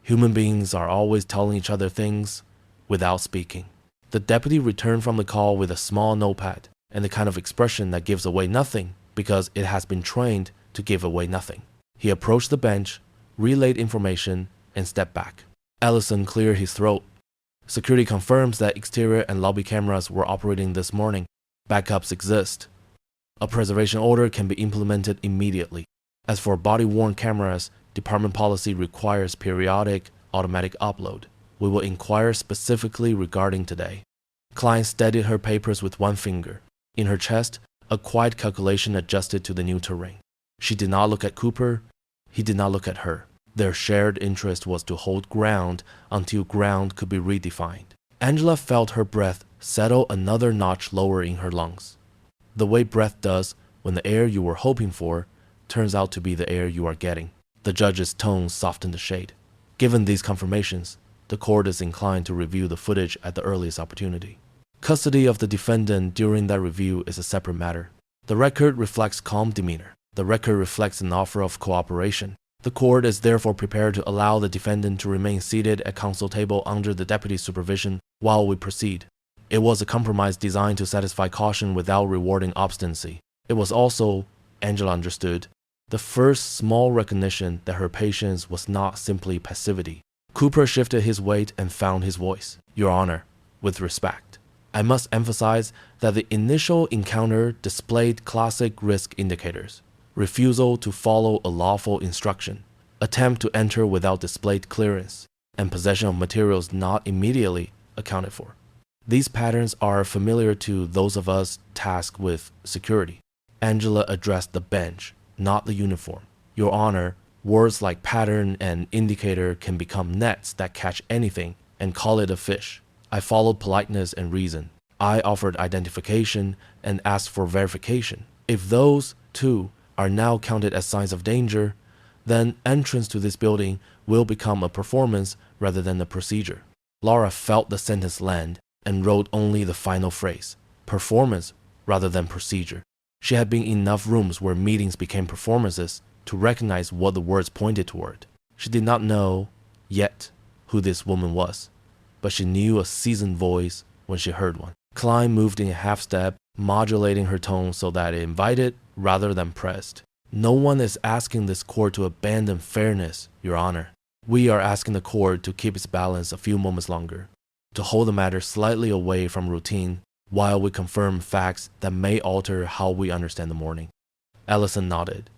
Human beings are always telling each other things without speaking. The deputy returned from the call with a small notepad and the kind of expression that gives away nothing because it has been trained to give away nothing. He approached the bench, relayed information, and stepped back. Ellison cleared his throat. Security confirms that exterior and lobby cameras were operating this morning. Backups exist. A preservation order can be implemented immediately. As for body-worn cameras, department policy requires periodic, automatic upload. We will inquire specifically regarding today. Client steadied her papers with one finger. In her chest, a quiet calculation adjusted to the new terrain. She did not look at Cooper. He did not look at her. Their shared interest was to hold ground until ground could be redefined. Angela felt her breath settle another notch lower in her lungs. The way breath does when the air you were hoping for turns out to be the air you are getting. The judge's tone softened a shade. Given these confirmations, the court is inclined to review the footage at the earliest opportunity. Custody of the defendant during that review is a separate matter. The record reflects calm demeanor. The record reflects an offer of cooperation. The court is therefore prepared to allow the defendant to remain seated at counsel table under the deputy's supervision while we proceed. It was a compromise designed to satisfy caution without rewarding obstinacy. It was also, Angela understood, the first small recognition that her patience was not simply passivity. Cooper shifted his weight and found his voice. Your Honor, with respect. I must emphasize that the initial encounter displayed classic risk indicators. Refusal to follow a lawful instruction, attempt to enter without displayed clearance, and possession of materials not immediately accounted for. These patterns are familiar to those of us tasked with security. Angela addressed the bench, not the uniform. Your Honor, words like pattern and indicator can become nets that catch anything and call it a fish. I followed politeness and reason. I offered identification and asked for verification. If those, too, are now counted as signs of danger, then entrance to this building will become a performance rather than a procedure. Laura felt the sentence land and wrote only the final phrase, performance rather than procedure. She had been in enough rooms where meetings became performances to recognize what the words pointed toward. She did not know, yet, who this woman was, but she knew a seasoned voice when she heard one. Klein moved in a half-step, modulating her tone so that it invited rather than pressed. No one is asking this court to abandon fairness, Your Honor. We are asking the court to keep its balance a few moments longer, to hold the matter slightly away from routine while we confirm facts that may alter how we understand the morning. Ellison nodded.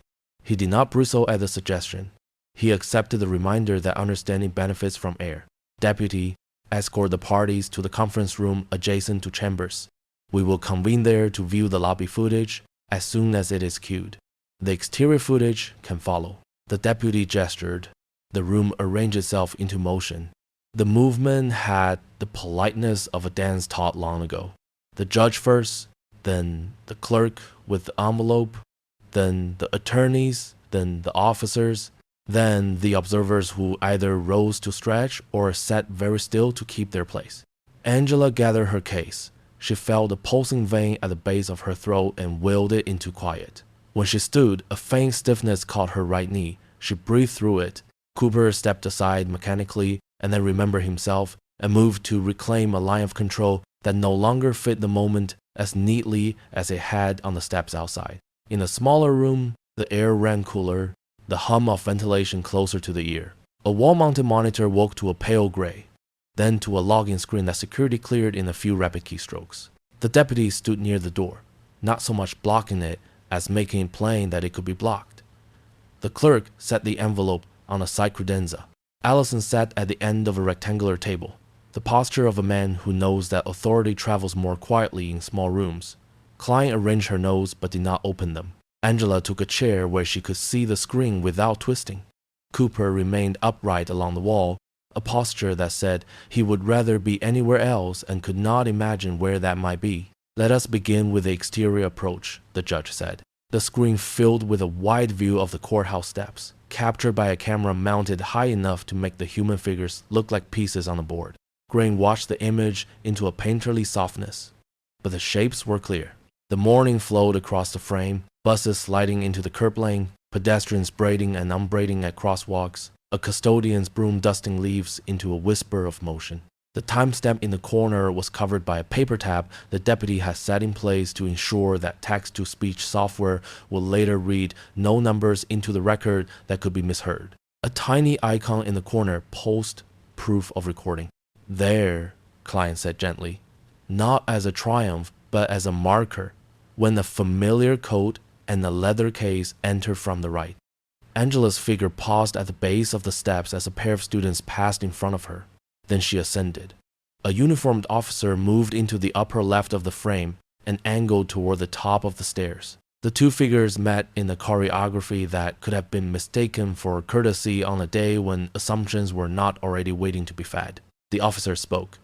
He did not bristle at the suggestion. He accepted the reminder that understanding benefits from air. Deputy, escort the parties to the conference room adjacent to chambers. We will convene there to view the lobby footage as soon as it is queued. The exterior footage can follow. The deputy gestured. The room arranged itself into motion. The movement had the politeness of a dance taught long ago. The judge first, then the clerk with the envelope, then the attorneys, then the officers, then the observers who either rose to stretch or sat very still to keep their place. Angela gathered her case. She felt the pulsing vein at the base of her throat and willed it into quiet. When she stood, a faint stiffness caught her right knee. She breathed through it. Cooper stepped aside mechanically and then remembered himself and moved to reclaim a line of control that no longer fit the moment as neatly as it had on the steps outside. In a smaller room, the air ran cooler, the hum of ventilation closer to the ear. A wall-mounted monitor woke to a pale gray, then to a login screen that security cleared in a few rapid keystrokes. The deputy stood near the door, not so much blocking it as making it plain that it could be blocked. The clerk set the envelope on a side credenza. Allison sat at the end of a rectangular table, the posture of a man who knows that authority travels more quietly in small rooms. Klein arranged her notes but did not open them. Angela took a chair where she could see the screen without twisting. Cooper remained upright along the wall, a posture that said he would rather be anywhere else and could not imagine where that might be. Let us begin with the exterior approach, the judge said. The screen filled with a wide view of the courthouse steps, captured by a camera mounted high enough to make the human figures look like pieces on a board. Grain washed the image into a painterly softness, but the shapes were clear. The morning flowed across the frame, buses sliding into the curb lane, pedestrians braiding and unbraiding at crosswalks, a custodian's broom dusting leaves into a whisper of motion. The timestamp in the corner was covered by a paper tab the deputy had set in place to ensure that text-to-speech software would later read no numbers into the record that could be misheard. A tiny icon in the corner posed proof of recording. There, Klein said gently, not as a triumph, but as a marker, when a familiar coat and a leather case entered from the right. Angela's figure paused at the base of the steps as a pair of students passed in front of her. Then she ascended. A uniformed officer moved into the upper left of the frame and angled toward the top of the stairs. The two figures met in a choreography that could have been mistaken for courtesy on a day when assumptions were not already waiting to be fed. The officer spoke.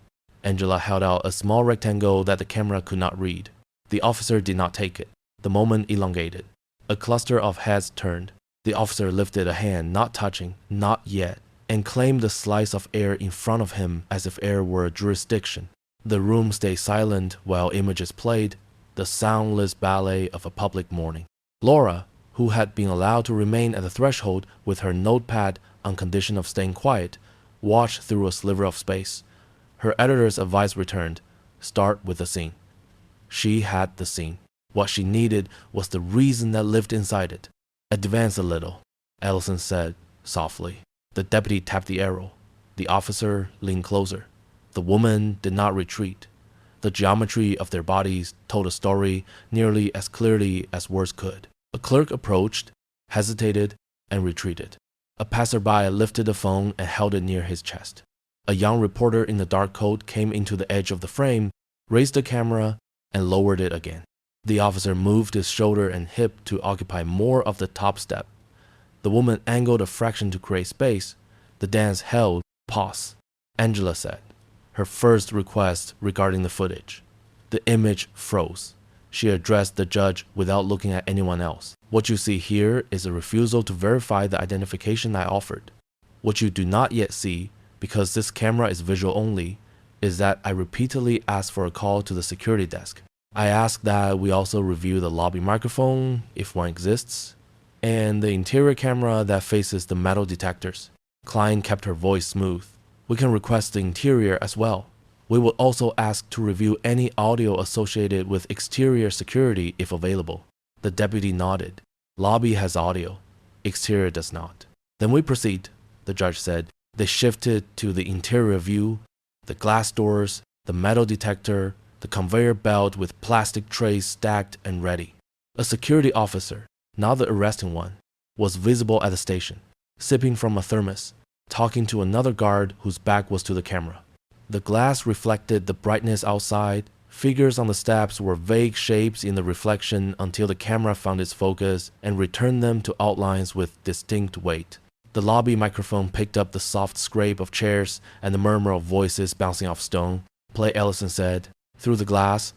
Angela held out a small rectangle that the camera could not read. The officer did not take it. The moment elongated. A cluster of heads turned. The officer lifted a hand, not touching, not yet, and claimed the slice of air in front of him as if air were a jurisdiction. The room stayed silent while images played, the soundless ballet of a public morning. Laura, who had been allowed to remain at the threshold with her notepad on condition of staying quiet, watched through a sliver of space. Her editor's advice returned, start with the scene. She had the scene. What she needed was the reason that lived inside it. Advance a little, Allison said softly. The deputy tapped the arrow. The officer leaned closer. The woman did not retreat. The geometry of their bodies told a story nearly as clearly as words could. A clerk approached, hesitated, and retreated. A passerby lifted the phone and held it near his chest. A young reporter in a dark coat came into the edge of the frame, raised the camera, and lowered it again. The officer moved his shoulder and hip to occupy more of the top step. The woman angled a fraction to create space. The dance held. Pause, Angela said, her first request regarding the footage. The image froze. She addressed the judge without looking at anyone else. What you see here is a refusal to verify the identification I offered. What you do not yet see, because this camera is visual only, is that I repeatedly asked for a call to the security desk. I asked that we also review the lobby microphone, if one exists, and the interior camera that faces the metal detectors. Klein kept her voice smooth. We can request the interior as well. We will also ask to review any audio associated with exterior security if available. The deputy nodded. Lobby has audio. Exterior does not. Then we proceed, the judge said. They shifted to the interior view, the glass doors, the metal detector, the conveyor belt with plastic trays stacked and ready. A security officer, not the arresting one, was visible at the station, sipping from a thermos, talking to another guard whose back was to the camera. The glass reflected the brightness outside, Figures on the steps were vague shapes in the reflection until the camera found its focus and returned them to outlines with distinct weight. The lobby microphone picked up the soft scrape of chairs and the murmur of voices bouncing off stone. Play, Ellison said. Through the glass,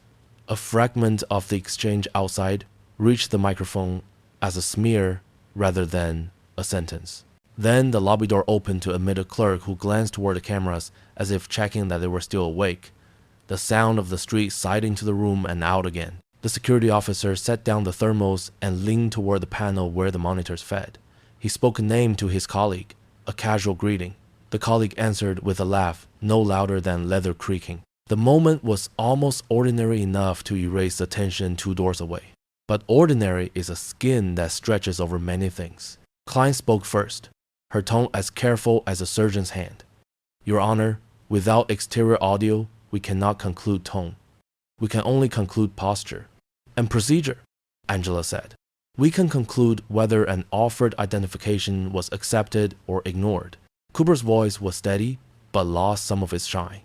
a fragment of the exchange outside reached the microphone as a smear rather than a sentence. Then the lobby door opened to admit a clerk who glanced toward the cameras as if checking that they were still awake. The sound of the street sighed into the room and out again. The security officer set down the thermos and leaned toward the panel where the monitors fed. He spoke a name to his colleague, a casual greeting. The colleague answered with a laugh, no louder than leather creaking. The moment was almost ordinary enough to erase the tension 2 doors away. But ordinary is a skin that stretches over many things. Klein spoke first, her tone as careful as a surgeon's hand. Your Honor, without exterior audio, we cannot conclude tone. We can only conclude posture. And procedure, Angela said. We can conclude whether an offered identification was accepted or ignored. Cooper's voice was steady, but lost some of its shine.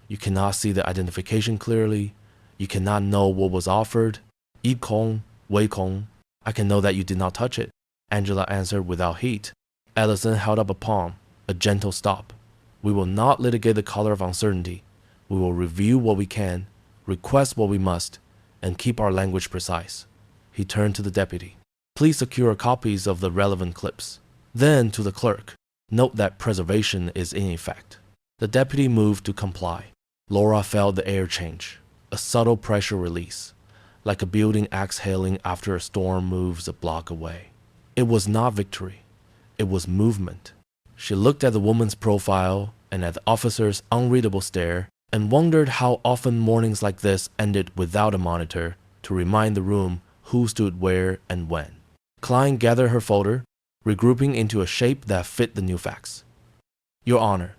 You cannot see the identification clearly. You cannot know what was offered. Ip Kong, Wei Kong. I can know that you did not touch it, Angela answered without heat. Ellison held up a palm, a gentle stop. We will not litigate the color of uncertainty. We will review what we can, request what we must, and keep our language precise. He turned to the deputy. Please secure copies of the relevant clips. Then to the clerk. Note that preservation is in effect. The deputy moved to comply. Laura felt the air change, a subtle pressure release, like a building exhaling after a storm moves a block away. It was not victory. It was movement. She looked at the woman's profile and at the officer's unreadable stare and wondered how often mornings like this ended without a monitor to remind the room who stood where and when. Klein gathered her folder, regrouping into a shape that fit the new facts. Your Honor,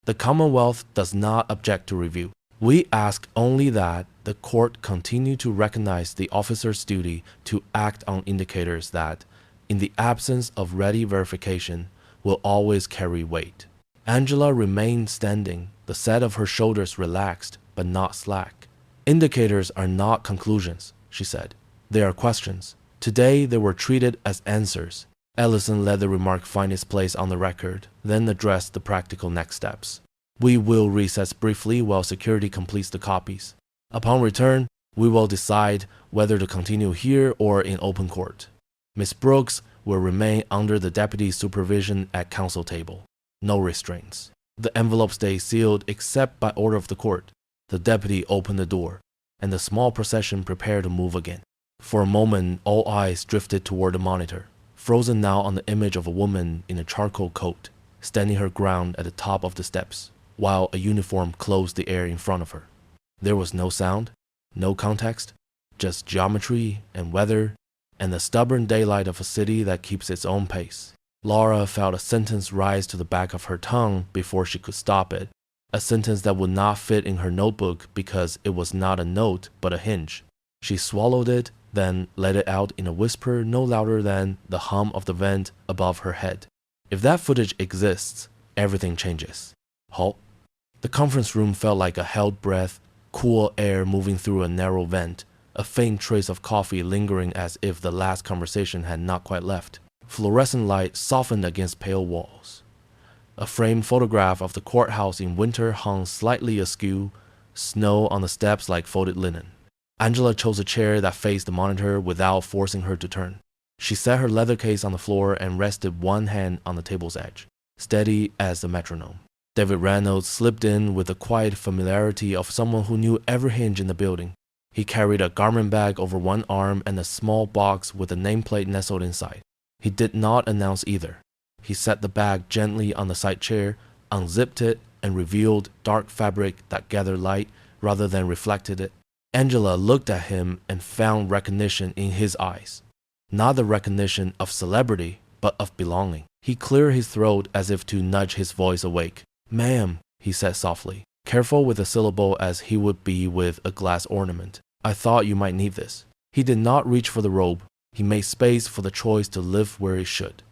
the Commonwealth does not object to review. We ask only that the court continue to recognize the officer's duty to act on indicators that, in the absence of ready verification, will always carry weight. Angela remained standing, the set of her shoulders relaxed, but not slack. Indicators are not conclusions, she said. They are questions. Today they were treated as answers. Ellison let the remark find its place on the record, then addressed the practical next steps. We will recess briefly while security completes the copies. Upon return, we will decide whether to continue here or in open court. Miss Brooks will remain under the deputy's supervision at counsel table. No restraints. The envelope stayed sealed except by order of the court. The deputy opened the door, and the small procession prepared to move again. For a moment, all eyes drifted toward the monitor, frozen now on the image of a woman in a charcoal coat, standing her ground at the top of the steps, while a uniform closed the air in front of her. There was no sound, no context, just geometry and weather, and the stubborn daylight of a city that keeps its own pace. Laura felt a sentence rise to the back of her tongue before she could stop it, a sentence that would not fit in her notebook because it was not a note but a hinge. She swallowed it, then let it out in a whisper no louder than the hum of the vent above her head. If that footage exists, everything changes. Halt. The conference room felt like a held breath, cool air moving through a narrow vent, a faint trace of coffee lingering as if the last conversation had not quite left. Fluorescent light softened against pale walls. A framed photograph of the courthouse in winter hung slightly askew, snow on the steps like folded linen. Angela chose a chair that faced the monitor without forcing her to turn. She set her leather case on the floor and rested one hand on the table's edge, steady as a metronome. David Reynolds slipped in with the quiet familiarity of someone who knew every hinge in the building. He carried a garment bag over one arm and a small box with a nameplate nestled inside. He did not announce either. He set the bag gently on the side chair, unzipped it, and revealed dark fabric that gathered light rather than reflected it. Angela looked at him and found recognition in his eyes. Not the recognition of celebrity, but of belonging. He cleared his throat as if to nudge his voice awake. Ma'am, he said softly, careful with a syllable as he would be with a glass ornament. I thought you might need this. He did not reach for the robe. He made space for the choice to live where it should.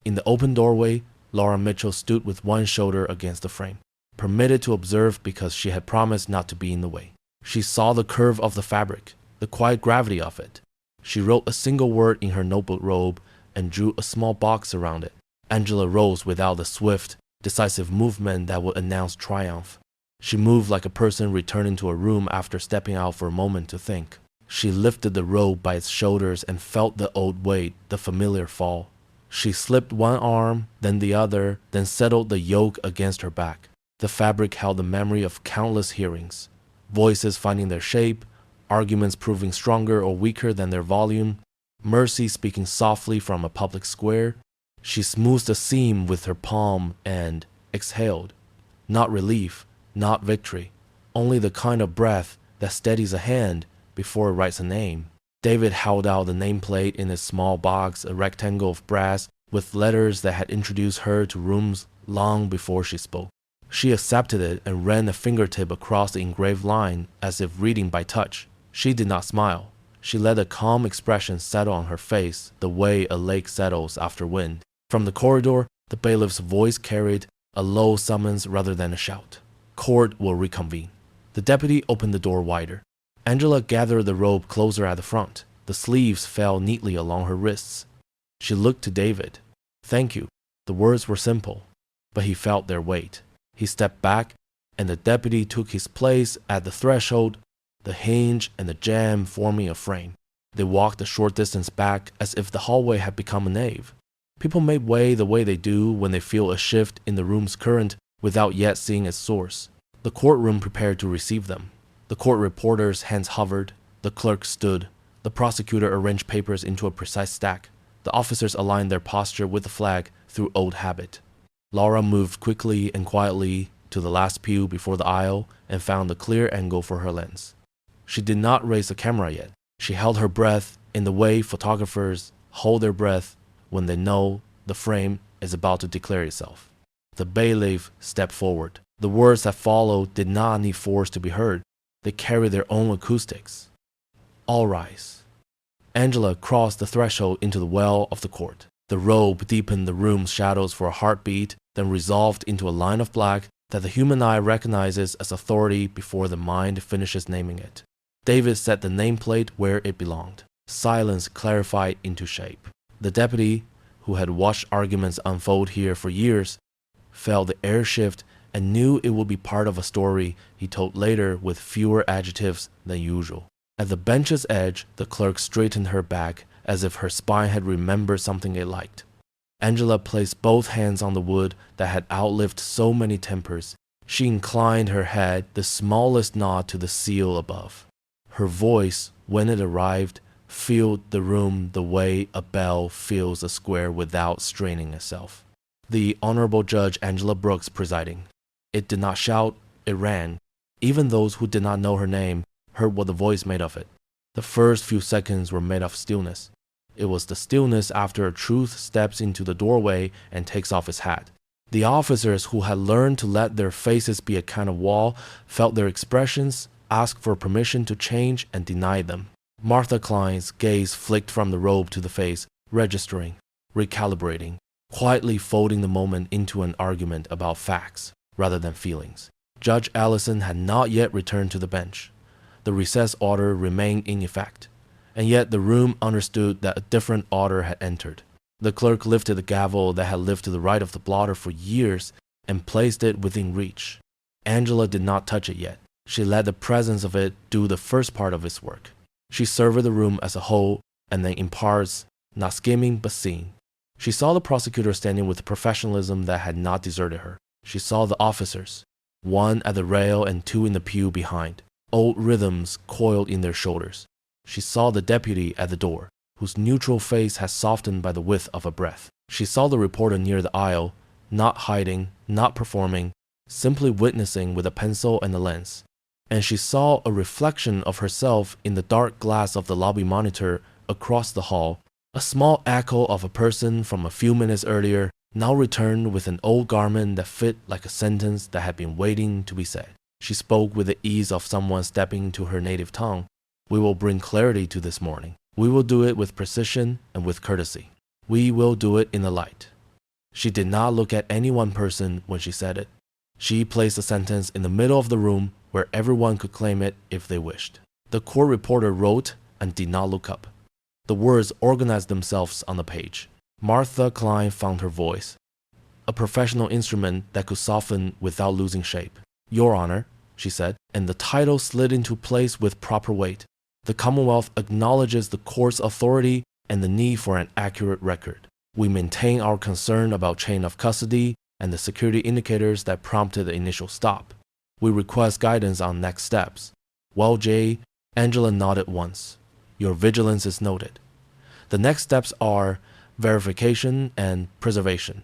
In the open doorway, Laura Mitchell stood with one shoulder against the frame, permitted to observe because she had promised not to be in the way. She saw the curve of the fabric, the quiet gravity of it. She wrote a single word in her notebook robe and drew a small box around it. Angela rose without the swift, decisive movement that would announce triumph. She moved like a person returning to a room after stepping out for a moment to think. She lifted the robe by its shoulders and felt the old weight, the familiar fall. She slipped one arm, then the other, then settled the yoke against her back. The fabric held the memory of countless hearings, voices finding their shape, arguments proving stronger or weaker than their volume, mercy speaking softly from a public square. She smoothed the seam with her palm and exhaled. Not relief, not victory, only the kind of breath that steadies a hand before it writes a name. David held out the nameplate in his small box, a rectangle of brass with letters that had introduced her to rooms long before she spoke. She accepted it and ran a fingertip across the engraved line as if reading by touch. She did not smile. She let a calm expression settle on her face the way a lake settles after wind. From the corridor, the bailiff's voice carried a low summons rather than a shout. Court will reconvene. The deputy opened the door wider. Angela gathered the robe closer at the front. The sleeves fell neatly along her wrists. She looked to David. Thank you. The words were simple, but he felt their weight. He stepped back, and the deputy took his place at the threshold, the hinge and the jamb forming a frame. They walked a short distance back as if the hallway had become a nave. People made way the way they do when they feel a shift in the room's current without yet seeing its source. The courtroom prepared to receive them. The court reporter's hands hovered. The clerk stood. The prosecutor arranged papers into a precise stack. The officers aligned their posture with the flag through old habit. Laura moved quickly and quietly to the last pew before the aisle and found the clear angle for her lens. She did not raise the camera yet. She held her breath in the way photographers hold their breath when they know the frame is about to declare itself. The bailiff stepped forward. The words that followed did not need force to be heard. They carried their own acoustics. All rise. Angela crossed the threshold into the well of the court. The robe deepened the room's shadows for a heartbeat, then resolved into a line of black that the human eye recognizes as authority before the mind finishes naming it. David set the nameplate where it belonged. Silence clarified into shape. The deputy, who had watched arguments unfold here for years, felt the air shift and knew it would be part of a story he told later with fewer adjectives than usual. At the bench's edge, the clerk straightened her back as if her spine had remembered something it liked. Angela placed both hands on the wood that had outlived so many tempers. She inclined her head the smallest nod to the seal above. Her voice, when it arrived, filled the room the way a bell fills a square without straining itself. The Honorable Judge Angela Brooks presiding. It did not shout, it rang. Even those who did not know her name heard what the voice made of it. The first few seconds were made of stillness. It was the stillness after a truth steps into the doorway and takes off his hat. The officers who had learned to let their faces be a kind of wall felt their expressions, asked for permission to change, and denied them. Martha Klein's gaze flicked from the robe to the face, registering, recalibrating, quietly folding the moment into an argument about facts rather than feelings. Judge Allison had not yet returned to the bench. The recess order remained in effect, and yet the room understood that a different order had entered. The clerk lifted the gavel that had lived to the right of the blotter for years and placed it within reach. Angela did not touch it yet. She let the presence of it do the first part of its work. She surveyed the room as a whole, and then in parts, not skimming but seeing. She saw the prosecutor standing with professionalism that had not deserted her. She saw the officers, one at the rail and two in the pew behind, old rhythms coiled in their shoulders. She saw the deputy at the door, whose neutral face had softened by the width of a breath. She saw the reporter near the aisle, not hiding, not performing, simply witnessing with a pencil and a lens. And she saw a reflection of herself in the dark glass of the lobby monitor across the hall, a small echo of a person from a few minutes earlier, now returned with an old garment that fit like a sentence that had been waiting to be said. She spoke with the ease of someone stepping into her native tongue. We will bring clarity to this morning. We will do it with precision and with courtesy. We will do it in the light. She did not look at any one person when she said it. She placed the sentence in the middle of the room where everyone could claim it if they wished. The court reporter wrote and did not look up. The words organized themselves on the page. Martha Klein found her voice, a professional instrument that could soften without losing shape. Your Honor, she said, and the title slid into place with proper weight. The Commonwealth acknowledges the court's authority and the need for an accurate record. We maintain our concern about chain of custody and the security indicators that prompted the initial stop. We request guidance on next steps. Well, Jay, Angela nodded once. Your vigilance is noted. The next steps are verification and preservation.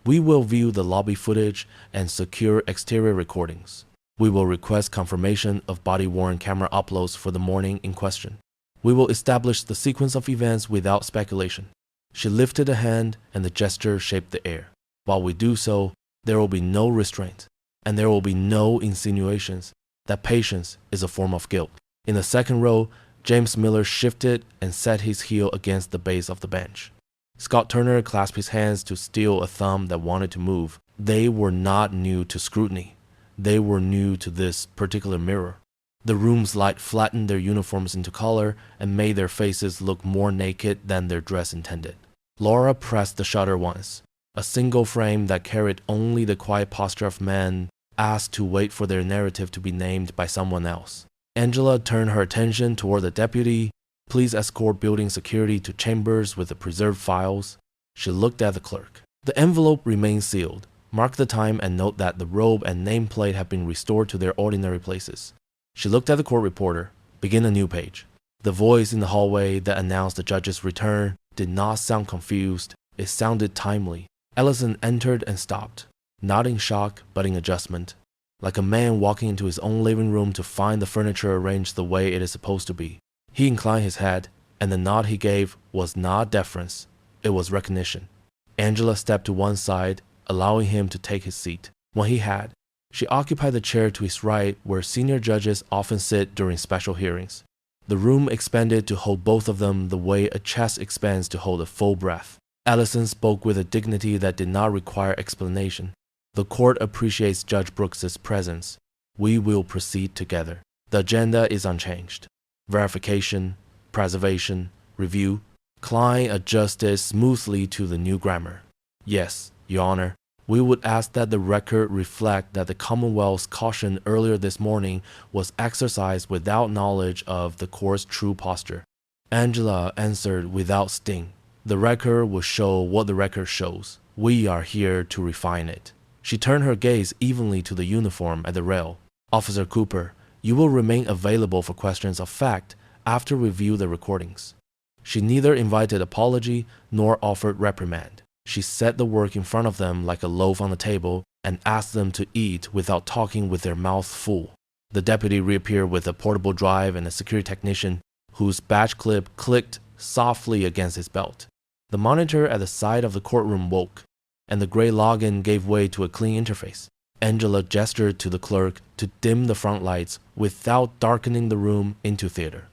We will view the lobby footage and secure exterior recordings. We will request confirmation of body-worn camera uploads for the morning in question. We will establish the sequence of events without speculation. She lifted a hand and the gesture shaped the air. While we do so, there will be no restraint, and there will be no insinuations that patience is a form of guilt. In the second row, James Miller shifted and set his heel against the base of the bench. Scott Turner clasped his hands to steel a thumb that wanted to move. They were not new to scrutiny. They were new to this particular mirror. The room's light flattened their uniforms into color and made their faces look more naked than their dress intended. Laura pressed the shutter once. A single frame that carried only the quiet posture of men asked to wait for their narrative to be named by someone else. Angela turned her attention toward the deputy. Please escort building security to chambers with the preserved files. She looked at the clerk. The envelope remained sealed. Mark the time and note that the robe and nameplate have been restored to their ordinary places. She looked at the court reporter. Begin a new page. The voice in the hallway that announced the judge's return did not sound confused. It sounded timely. Ellison entered and stopped, not in shock, but in adjustment, like a man walking into his own living room to find the furniture arranged the way it is supposed to be. He inclined his head, and the nod he gave was not deference, it was recognition. Angela stepped to one side, allowing him to take his seat. When he had, she occupied the chair to his right where senior judges often sit during special hearings. The room expanded to hold both of them the way a chest expands to hold a full breath. Ellison spoke with a dignity that did not require explanation. The court appreciates Judge Brooks's presence. We will proceed together. The agenda is unchanged. Verification, preservation, review. Klein adjusted smoothly to the new grammar. Yes, Your Honor, we would ask that the record reflect that the Commonwealth's caution earlier this morning was exercised without knowledge of the court's true posture. Angela answered without sting. The record will show what the record shows. We are here to refine it. She turned her gaze evenly to the uniform at the rail. Officer Cooper, you will remain available for questions of fact after review the recordings. She neither invited apology nor offered reprimand. She set the work in front of them like a loaf on the table and asked them to eat without talking with their mouths full. The deputy reappeared with a portable drive and a security technician whose badge clip clicked softly against his belt. The monitor at the side of the courtroom woke, and the gray login gave way to a clean interface. Angela gestured to the clerk to dim the front lights without darkening the room into theater.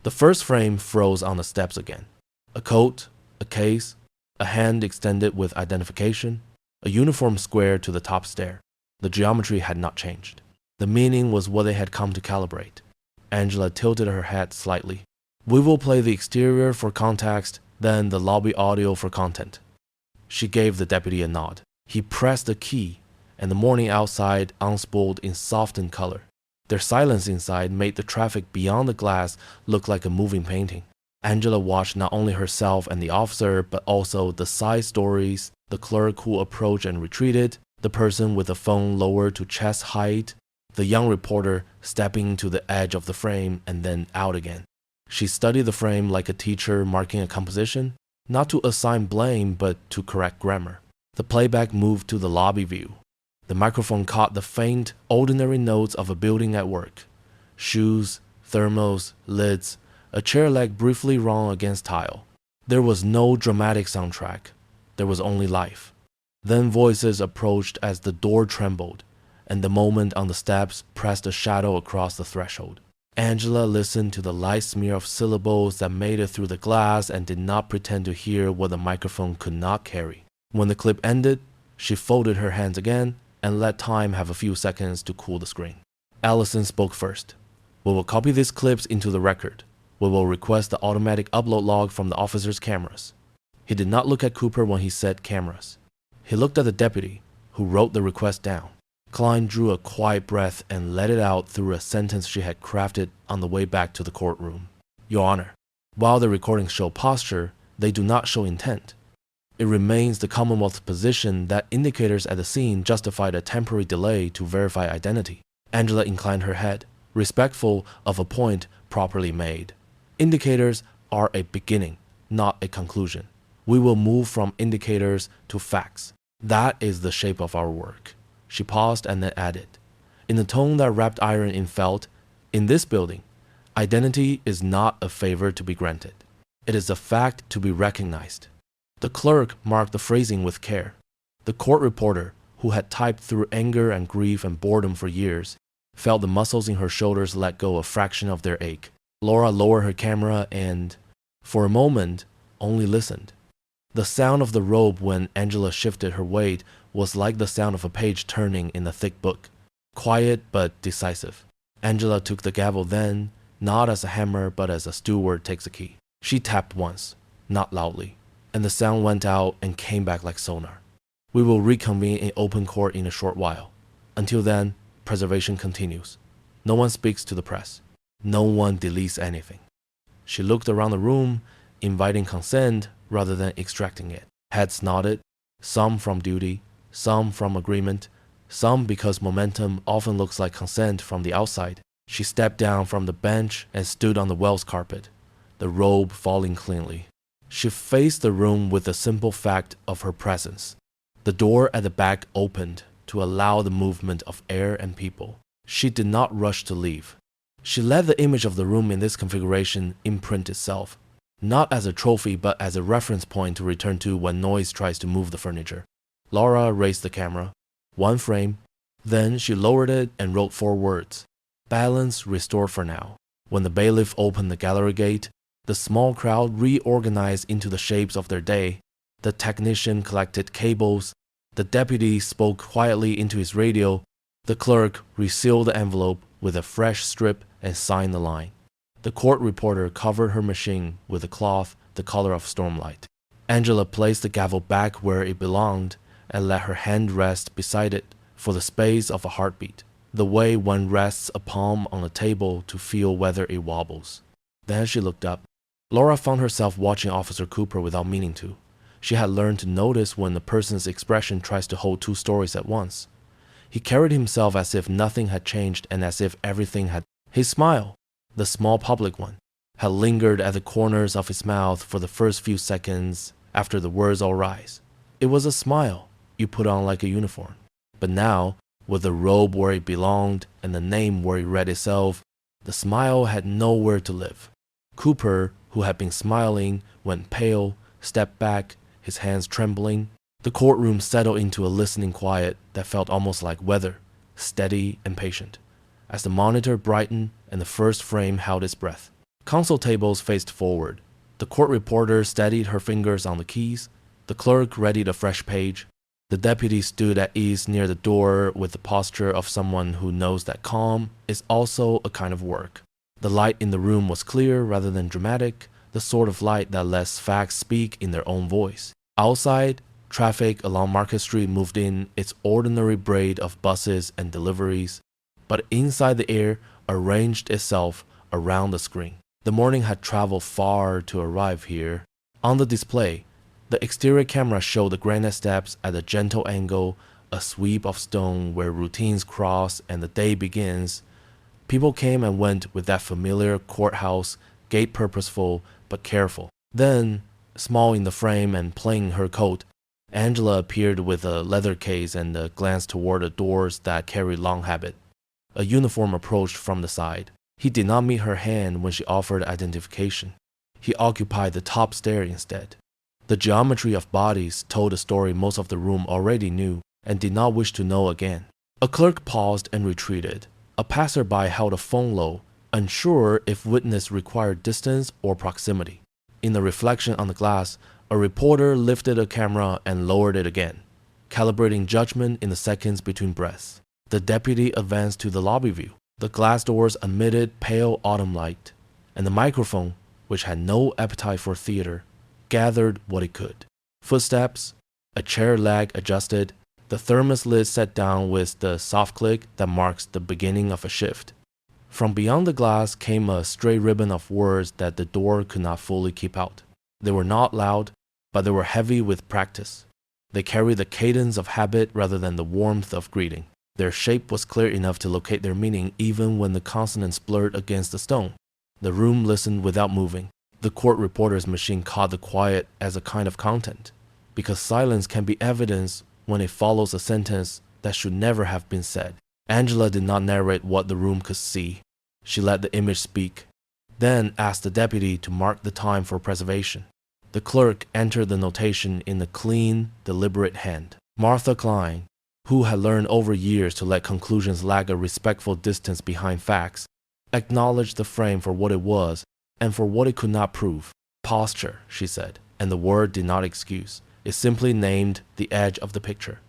The first frame froze on the steps again. A coat, a case, a hand extended with identification, a uniform square to the top stair. The geometry had not changed. The meaning was what they had come to calibrate. Angela tilted her head slightly. We will play the exterior for context, then the lobby audio for content. She gave the deputy a nod. He pressed the key, and the morning outside unspooled in softened color. Their silence inside made the traffic beyond the glass look like a moving painting. Angela watched not only herself and the officer, but also the side stories, the clerk who approached and retreated, the person with the phone lowered to chest height, the young reporter stepping to the edge of the frame and then out again. She studied the frame like a teacher marking a composition, not to assign blame but to correct grammar. The playback moved to the lobby view. The microphone caught the faint, ordinary notes of a building at work. Shoes, thermals, lids, a chair leg briefly rung against tile. There was no dramatic soundtrack. There was only life. Then voices approached as the door trembled, and the moment on the steps pressed a shadow across the threshold. Angela listened to the light smear of syllables that made it through the glass and did not pretend to hear what the microphone could not carry. When the clip ended, she folded her hands again and let time have a few seconds to cool the screen. Allison spoke first. We will copy these clips into the record. We will request the automatic upload log from the officer's cameras. He did not look at Cooper when he said cameras. He looked at the deputy, who wrote the request down. Klein drew a quiet breath and let it out through a sentence she had crafted on the way back to the courtroom. Your Honor, while the recordings show posture, they do not show intent. It remains the Commonwealth's position that indicators at the scene justified a temporary delay to verify identity. Angela inclined her head, respectful of a point properly made. Indicators are a beginning, not a conclusion. We will move from indicators to facts. That is the shape of our work. She paused and then added, in a tone that wrapped iron in felt, in this building, identity is not a favor to be granted. It is a fact to be recognized. The clerk marked the phrasing with care. The court reporter, who had typed through anger and grief and boredom for years, felt the muscles in her shoulders let go a fraction of their ache. Laura lowered her camera and, for a moment, only listened. The sound of the rope when Angela shifted her weight was like the sound of a page turning in a thick book, quiet but decisive. Angela took the gavel then, not as a hammer but as a steward takes a key. She tapped once, not loudly, and the sound went out and came back like sonar. We will reconvene in open court in a short while. Until then, preservation continues. No one speaks to the press. No one deletes anything. She looked around the room, inviting consent rather than extracting it. Heads nodded, some from duty, some from agreement, some because momentum often looks like consent from the outside. She stepped down from the bench and stood on the Wells carpet, the robe falling cleanly. She faced the room with the simple fact of her presence. The door at the back opened to allow the movement of air and people. She did not rush to leave. She let the image of the room in this configuration imprint itself, not as a trophy but as a reference point to return to when noise tries to move the furniture. Laura raised the camera, one frame, then she lowered it and wrote 4 words. Balance restored for now. When the bailiff opened the gallery gate, the small crowd reorganized into the shapes of their day. The technician collected cables. The deputy spoke quietly into his radio. The clerk resealed the envelope with a fresh strip and signed the line. The court reporter covered her machine with a cloth the color of stormlight. Angela placed the gavel back where it belonged and let her hand rest beside it for the space of a heartbeat, the way one rests a palm on a table to feel whether it wobbles. Then she looked up. Laura found herself watching Officer Cooper without meaning to. She had learned to notice when a person's expression tries to hold 2 stories at once. He carried himself as if nothing had changed and as if everything had. His smile, the small public one, had lingered at the corners of his mouth for the first few seconds after the words all rise. It was a smile you put on like a uniform. But now, with the robe where it belonged and the name where it read itself, the smile had nowhere to live. Cooper, who had been smiling, went pale, stepped back, his hands trembling. The courtroom settled into a listening quiet that felt almost like weather, steady and patient, as the monitor brightened and the first frame held its breath. Counsel tables faced forward. The court reporter steadied her fingers on the keys. The clerk readied a fresh page. The deputy stood at ease near the door with the posture of someone who knows that calm is also a kind of work. The light in the room was clear rather than dramatic, the sort of light that lets facts speak in their own voice. Outside, traffic along Market Street moved in its ordinary braid of buses and deliveries, but inside the air arranged itself around the screen. The morning had traveled far to arrive here. On the display, the exterior camera showed the granite steps at a gentle angle, a sweep of stone where routines cross and the day begins. People came and went with that familiar courthouse gait, purposeful but careful. Then, small in the frame and playing her coat, Angela appeared with a leather case and a glance toward the doors that carried long habit. A uniform approached from the side. He did not meet her hand when she offered identification. He occupied the top stair instead. The geometry of bodies told a story most of the room already knew and did not wish to know again. A clerk paused and retreated. A passerby held a phone low, unsure if witness required distance or proximity. In the reflection on the glass, a reporter lifted a camera and lowered it again, calibrating judgment in the seconds between breaths. The deputy advanced to the lobby view. The glass doors emitted pale autumn light, and the microphone, which had no appetite for theater, gathered what it could. Footsteps, a chair leg adjusted, the thermos lid set down with the soft click that marks the beginning of a shift. From beyond the glass came a stray ribbon of words that the door could not fully keep out. They were not loud, but they were heavy with practice. They carried the cadence of habit rather than the warmth of greeting. Their shape was clear enough to locate their meaning even when the consonants blurred against the stone. The room listened without moving. The court reporter's machine caught the quiet as a kind of content, because silence can be evidence when it follows a sentence that should never have been said. Angela did not narrate what the room could see. She let the image speak, then asked the deputy to mark the time for preservation. The clerk entered the notation in a clean, deliberate hand. Martha Klein, who had learned over years to let conclusions lag a respectful distance behind facts, acknowledged the frame for what it was and for what it could not prove. Posture, she said, and the word did not excuse. It simply named the edge of the picture.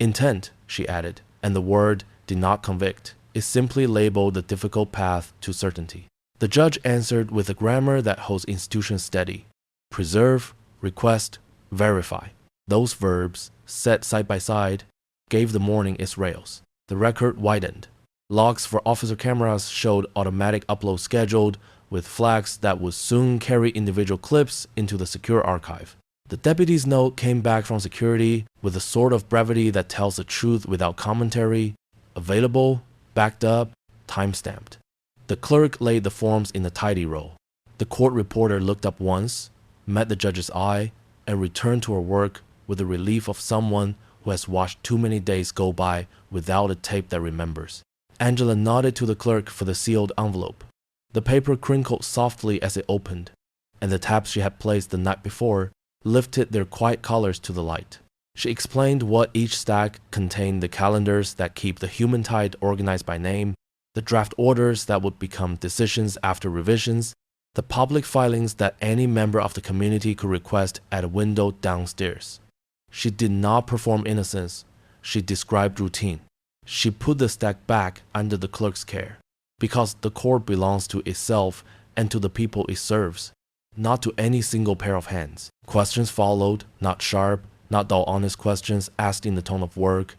Intent, she added, and the word did not convict. It simply labeled the difficult path to certainty. The judge answered with a grammar that holds institutions steady. Preserve, request, verify. Those verbs, set side by side, gave the morning its rails. The record widened. Logs for officer cameras showed automatic upload scheduled, with flags that would soon carry individual clips into the secure archive. The deputy's note came back from security with the sort of brevity that tells the truth without commentary. Available, backed up, time-stamped. The clerk laid the forms in a tidy roll. The court reporter looked up once, met the judge's eye, and returned to her work with the relief of someone who has watched too many days go by without a tape that remembers. Angela nodded to the clerk for the sealed envelope. The paper crinkled softly as it opened, and the tabs she had placed the night before lifted their quiet colors to the light. She explained what each stack contained: the calendars that keep the human tide organized by name, the draft orders that would become decisions after revisions, the public filings that any member of the community could request at a window downstairs. She did not perform innocence. She described routine. She put the stack back under the clerk's care, because the court belongs to itself and to the people it serves, not to any single pair of hands. Questions followed, not sharp, not dull honest questions asked in the tone of work.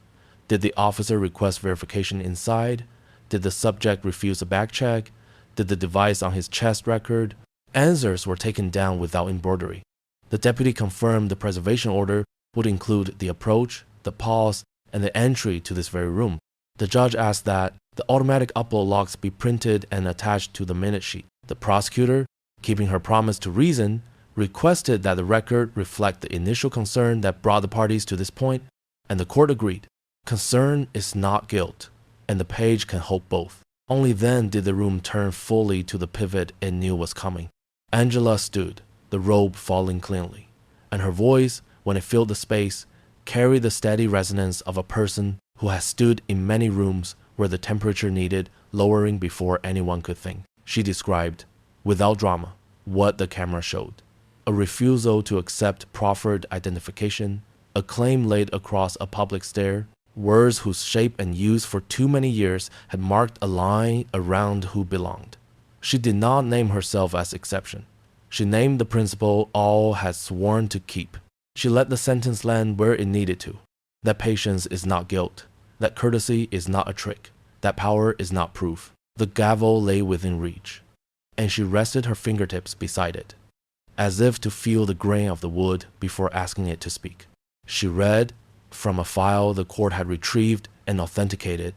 Did the officer request verification inside? Did the subject refuse a back check? Did the device on his chest record? Answers were taken down without embroidery. The deputy confirmed the preservation order would include the approach, the pause, and the entry to this very room. The judge asked that the automatic upload logs be printed and attached to the minute sheet. The prosecutor, keeping her promise to reason, requested that the record reflect the initial concern that brought the parties to this point, and the court agreed. Concern is not guilt, and the page can hold both. Only then did the room turn fully to the pivot it knew was coming. Angela stood, the robe falling cleanly, and her voice, when it filled the space, carried the steady resonance of a person who has stood in many rooms where the temperature needed lowering before anyone could think. She described, without drama, what the camera showed: a refusal to accept proffered identification, a claim laid across a public stare, words whose shape and use for too many years had marked a line around who belonged. She did not name herself as exception. She named the principle all had sworn to keep. She let the sentence land where it needed to. That patience is not guilt. That courtesy is not a trick. That power is not proof. The gavel lay within reach, and she rested her fingertips beside it, as if to feel the grain of the wood before asking it to speak. She read from a file the court had retrieved and authenticated,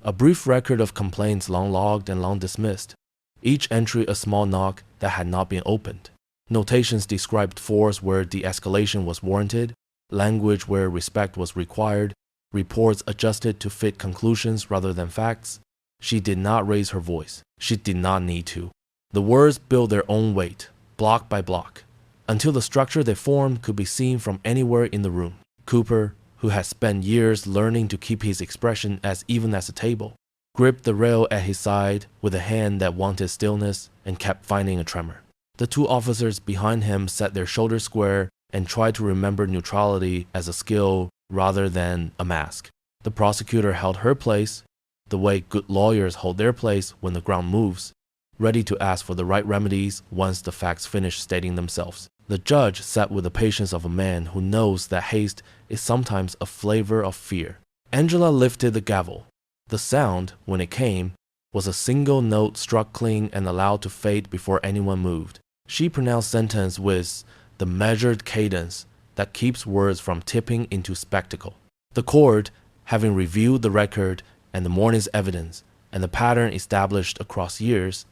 a brief record of complaints long logged and long dismissed, each entry a small knock that had not been opened. Notations described force where de-escalation was warranted, language where respect was required, reports adjusted to fit conclusions rather than facts. She did not raise her voice. She did not need to. The words built their own weight, block by block, until the structure they formed could be seen from anywhere in the room. Cooper, who had spent years learning to keep his expression as even as a table, gripped the rail at his side with a hand that wanted stillness and kept finding a tremor. The two officers behind him set their shoulders square and tried to remember neutrality as a skill rather than a mask. The prosecutor held her place, the way good lawyers hold their place when the ground moves, ready to ask for the right remedies once the facts finish stating themselves. The judge sat with the patience of a man who knows that haste is sometimes a flavor of fear. Angela lifted the gavel. The sound, when it came, was a single note struck clean and allowed to fade before anyone moved. She pronounced sentence with the measured cadence that keeps words from tipping into spectacle. The court, having reviewed the record and the morning's evidence and the pattern established across years,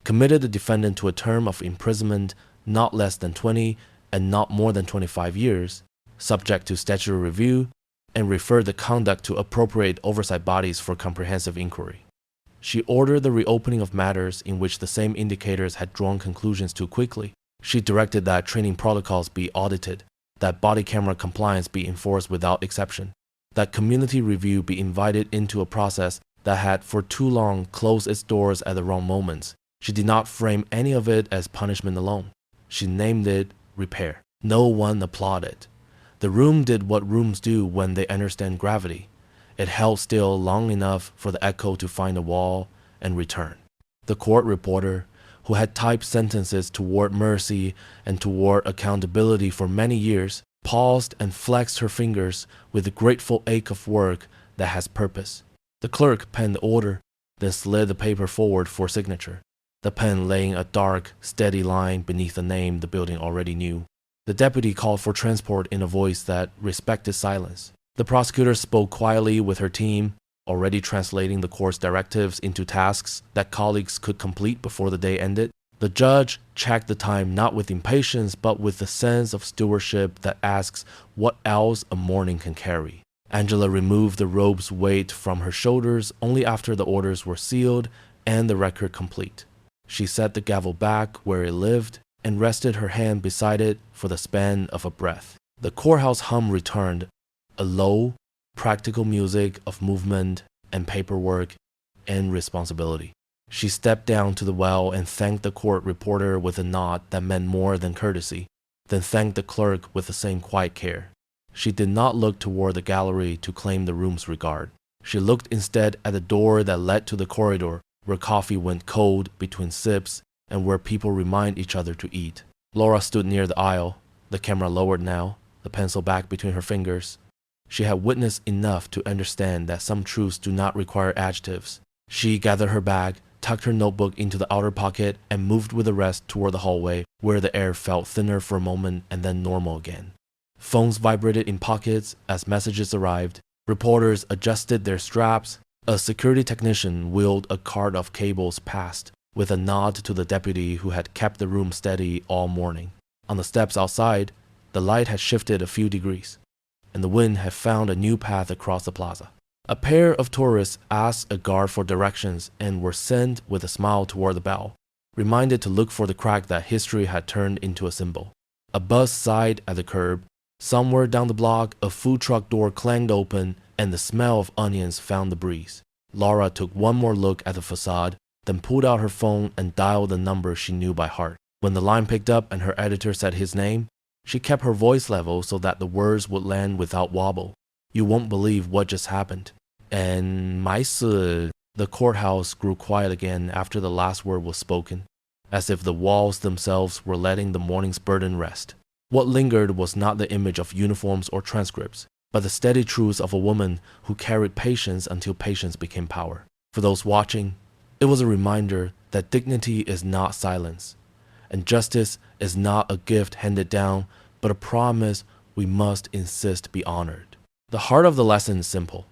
committed the defendant to a term of imprisonment not less than 20 and not more than 25 years, subject to statutory review, and referred the conduct to appropriate oversight bodies for comprehensive inquiry. She ordered the reopening of matters in which the same indicators had drawn conclusions too quickly. She directed that training protocols be audited, that body camera compliance be enforced without exception, that community review be invited into a process that had for too long closed its doors at the wrong moments. She did not frame any of it as punishment alone. She named it repair. No one applauded. The room did what rooms do when they understand gravity. It held still long enough for the echo to find a wall and return. The court reporter, who had typed sentences toward mercy and toward accountability for many years, paused and flexed her fingers with the grateful ache of work that has purpose. The clerk penned the order, then slid the paper forward for signature, the pen laying a dark, steady line beneath a name the building already knew. The deputy called for transport in a voice that respected silence. The prosecutor spoke quietly with her team, already translating the court's directives into tasks that colleagues could complete before the day ended. The judge checked the time not with impatience but with the sense of stewardship that asks what else a morning can carry. Angela removed the robe's weight from her shoulders only after the orders were sealed and the record complete. She set the gavel back where it lived and rested her hand beside it for the span of a breath. The courthouse hum returned, a low, practical music of movement and paperwork and responsibility. She stepped down to the well and thanked the court reporter with a nod that meant more than courtesy, then thanked the clerk with the same quiet care. She did not look toward the gallery to claim the room's regard. She looked instead at the door that led to the corridor, where coffee went cold between sips and where people remind each other to eat. Laura stood near the aisle, the camera lowered now, the pencil back between her fingers. She had witnessed enough to understand that some truths do not require adjectives. She gathered her bag, tucked her notebook into the outer pocket, and moved with the rest toward the hallway, where the air felt thinner for a moment and then normal again. Phones vibrated in pockets as messages arrived. Reporters adjusted their straps. A security technician wheeled a cart of cables past, with a nod to the deputy who had kept the room steady all morning. On the steps outside, the light had shifted a few degrees, and the wind had found a new path across the plaza. A pair of tourists asked a guard for directions and were sent with a smile toward the bell, reminded to look for the crack that history had turned into a symbol. A bus sighed at the curb. Somewhere down the block, a food truck door clanged open, and the smell of onions found the breeze. Laura took one more look at the facade, then pulled out her phone and dialed the number she knew by heart. When the line picked up and her editor said his name, she kept her voice level so that the words would land without wobble. You won't believe what just happened. And the courthouse grew quiet again after the last word was spoken, as if the walls themselves were letting the morning's burden rest. What lingered was not the image of uniforms or transcripts, but the steady truths of a woman who carried patience until patience became power. For those watching, it was a reminder that dignity is not silence, and justice is not a gift handed down, but a promise we must insist be honored. The heart of the lesson is simple.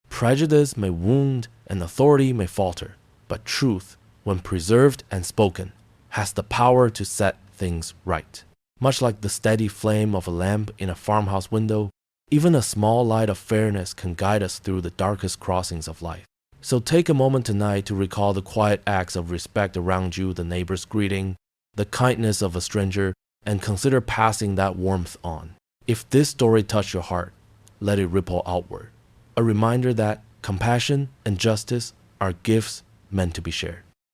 Prejudice may wound and authority may falter, but truth, when preserved and spoken, has the power to set things right. Much like the steady flame of a lamp in a farmhouse window, even a small light of fairness can guide us through the darkest crossings of life. So take a moment tonight to recall the quiet acts of respect around you, the neighbor's greeting, the kindness of a stranger, and consider passing that warmth on. If this story touched your heart, let it ripple outward. A reminder that compassion and justice are gifts meant to be shared.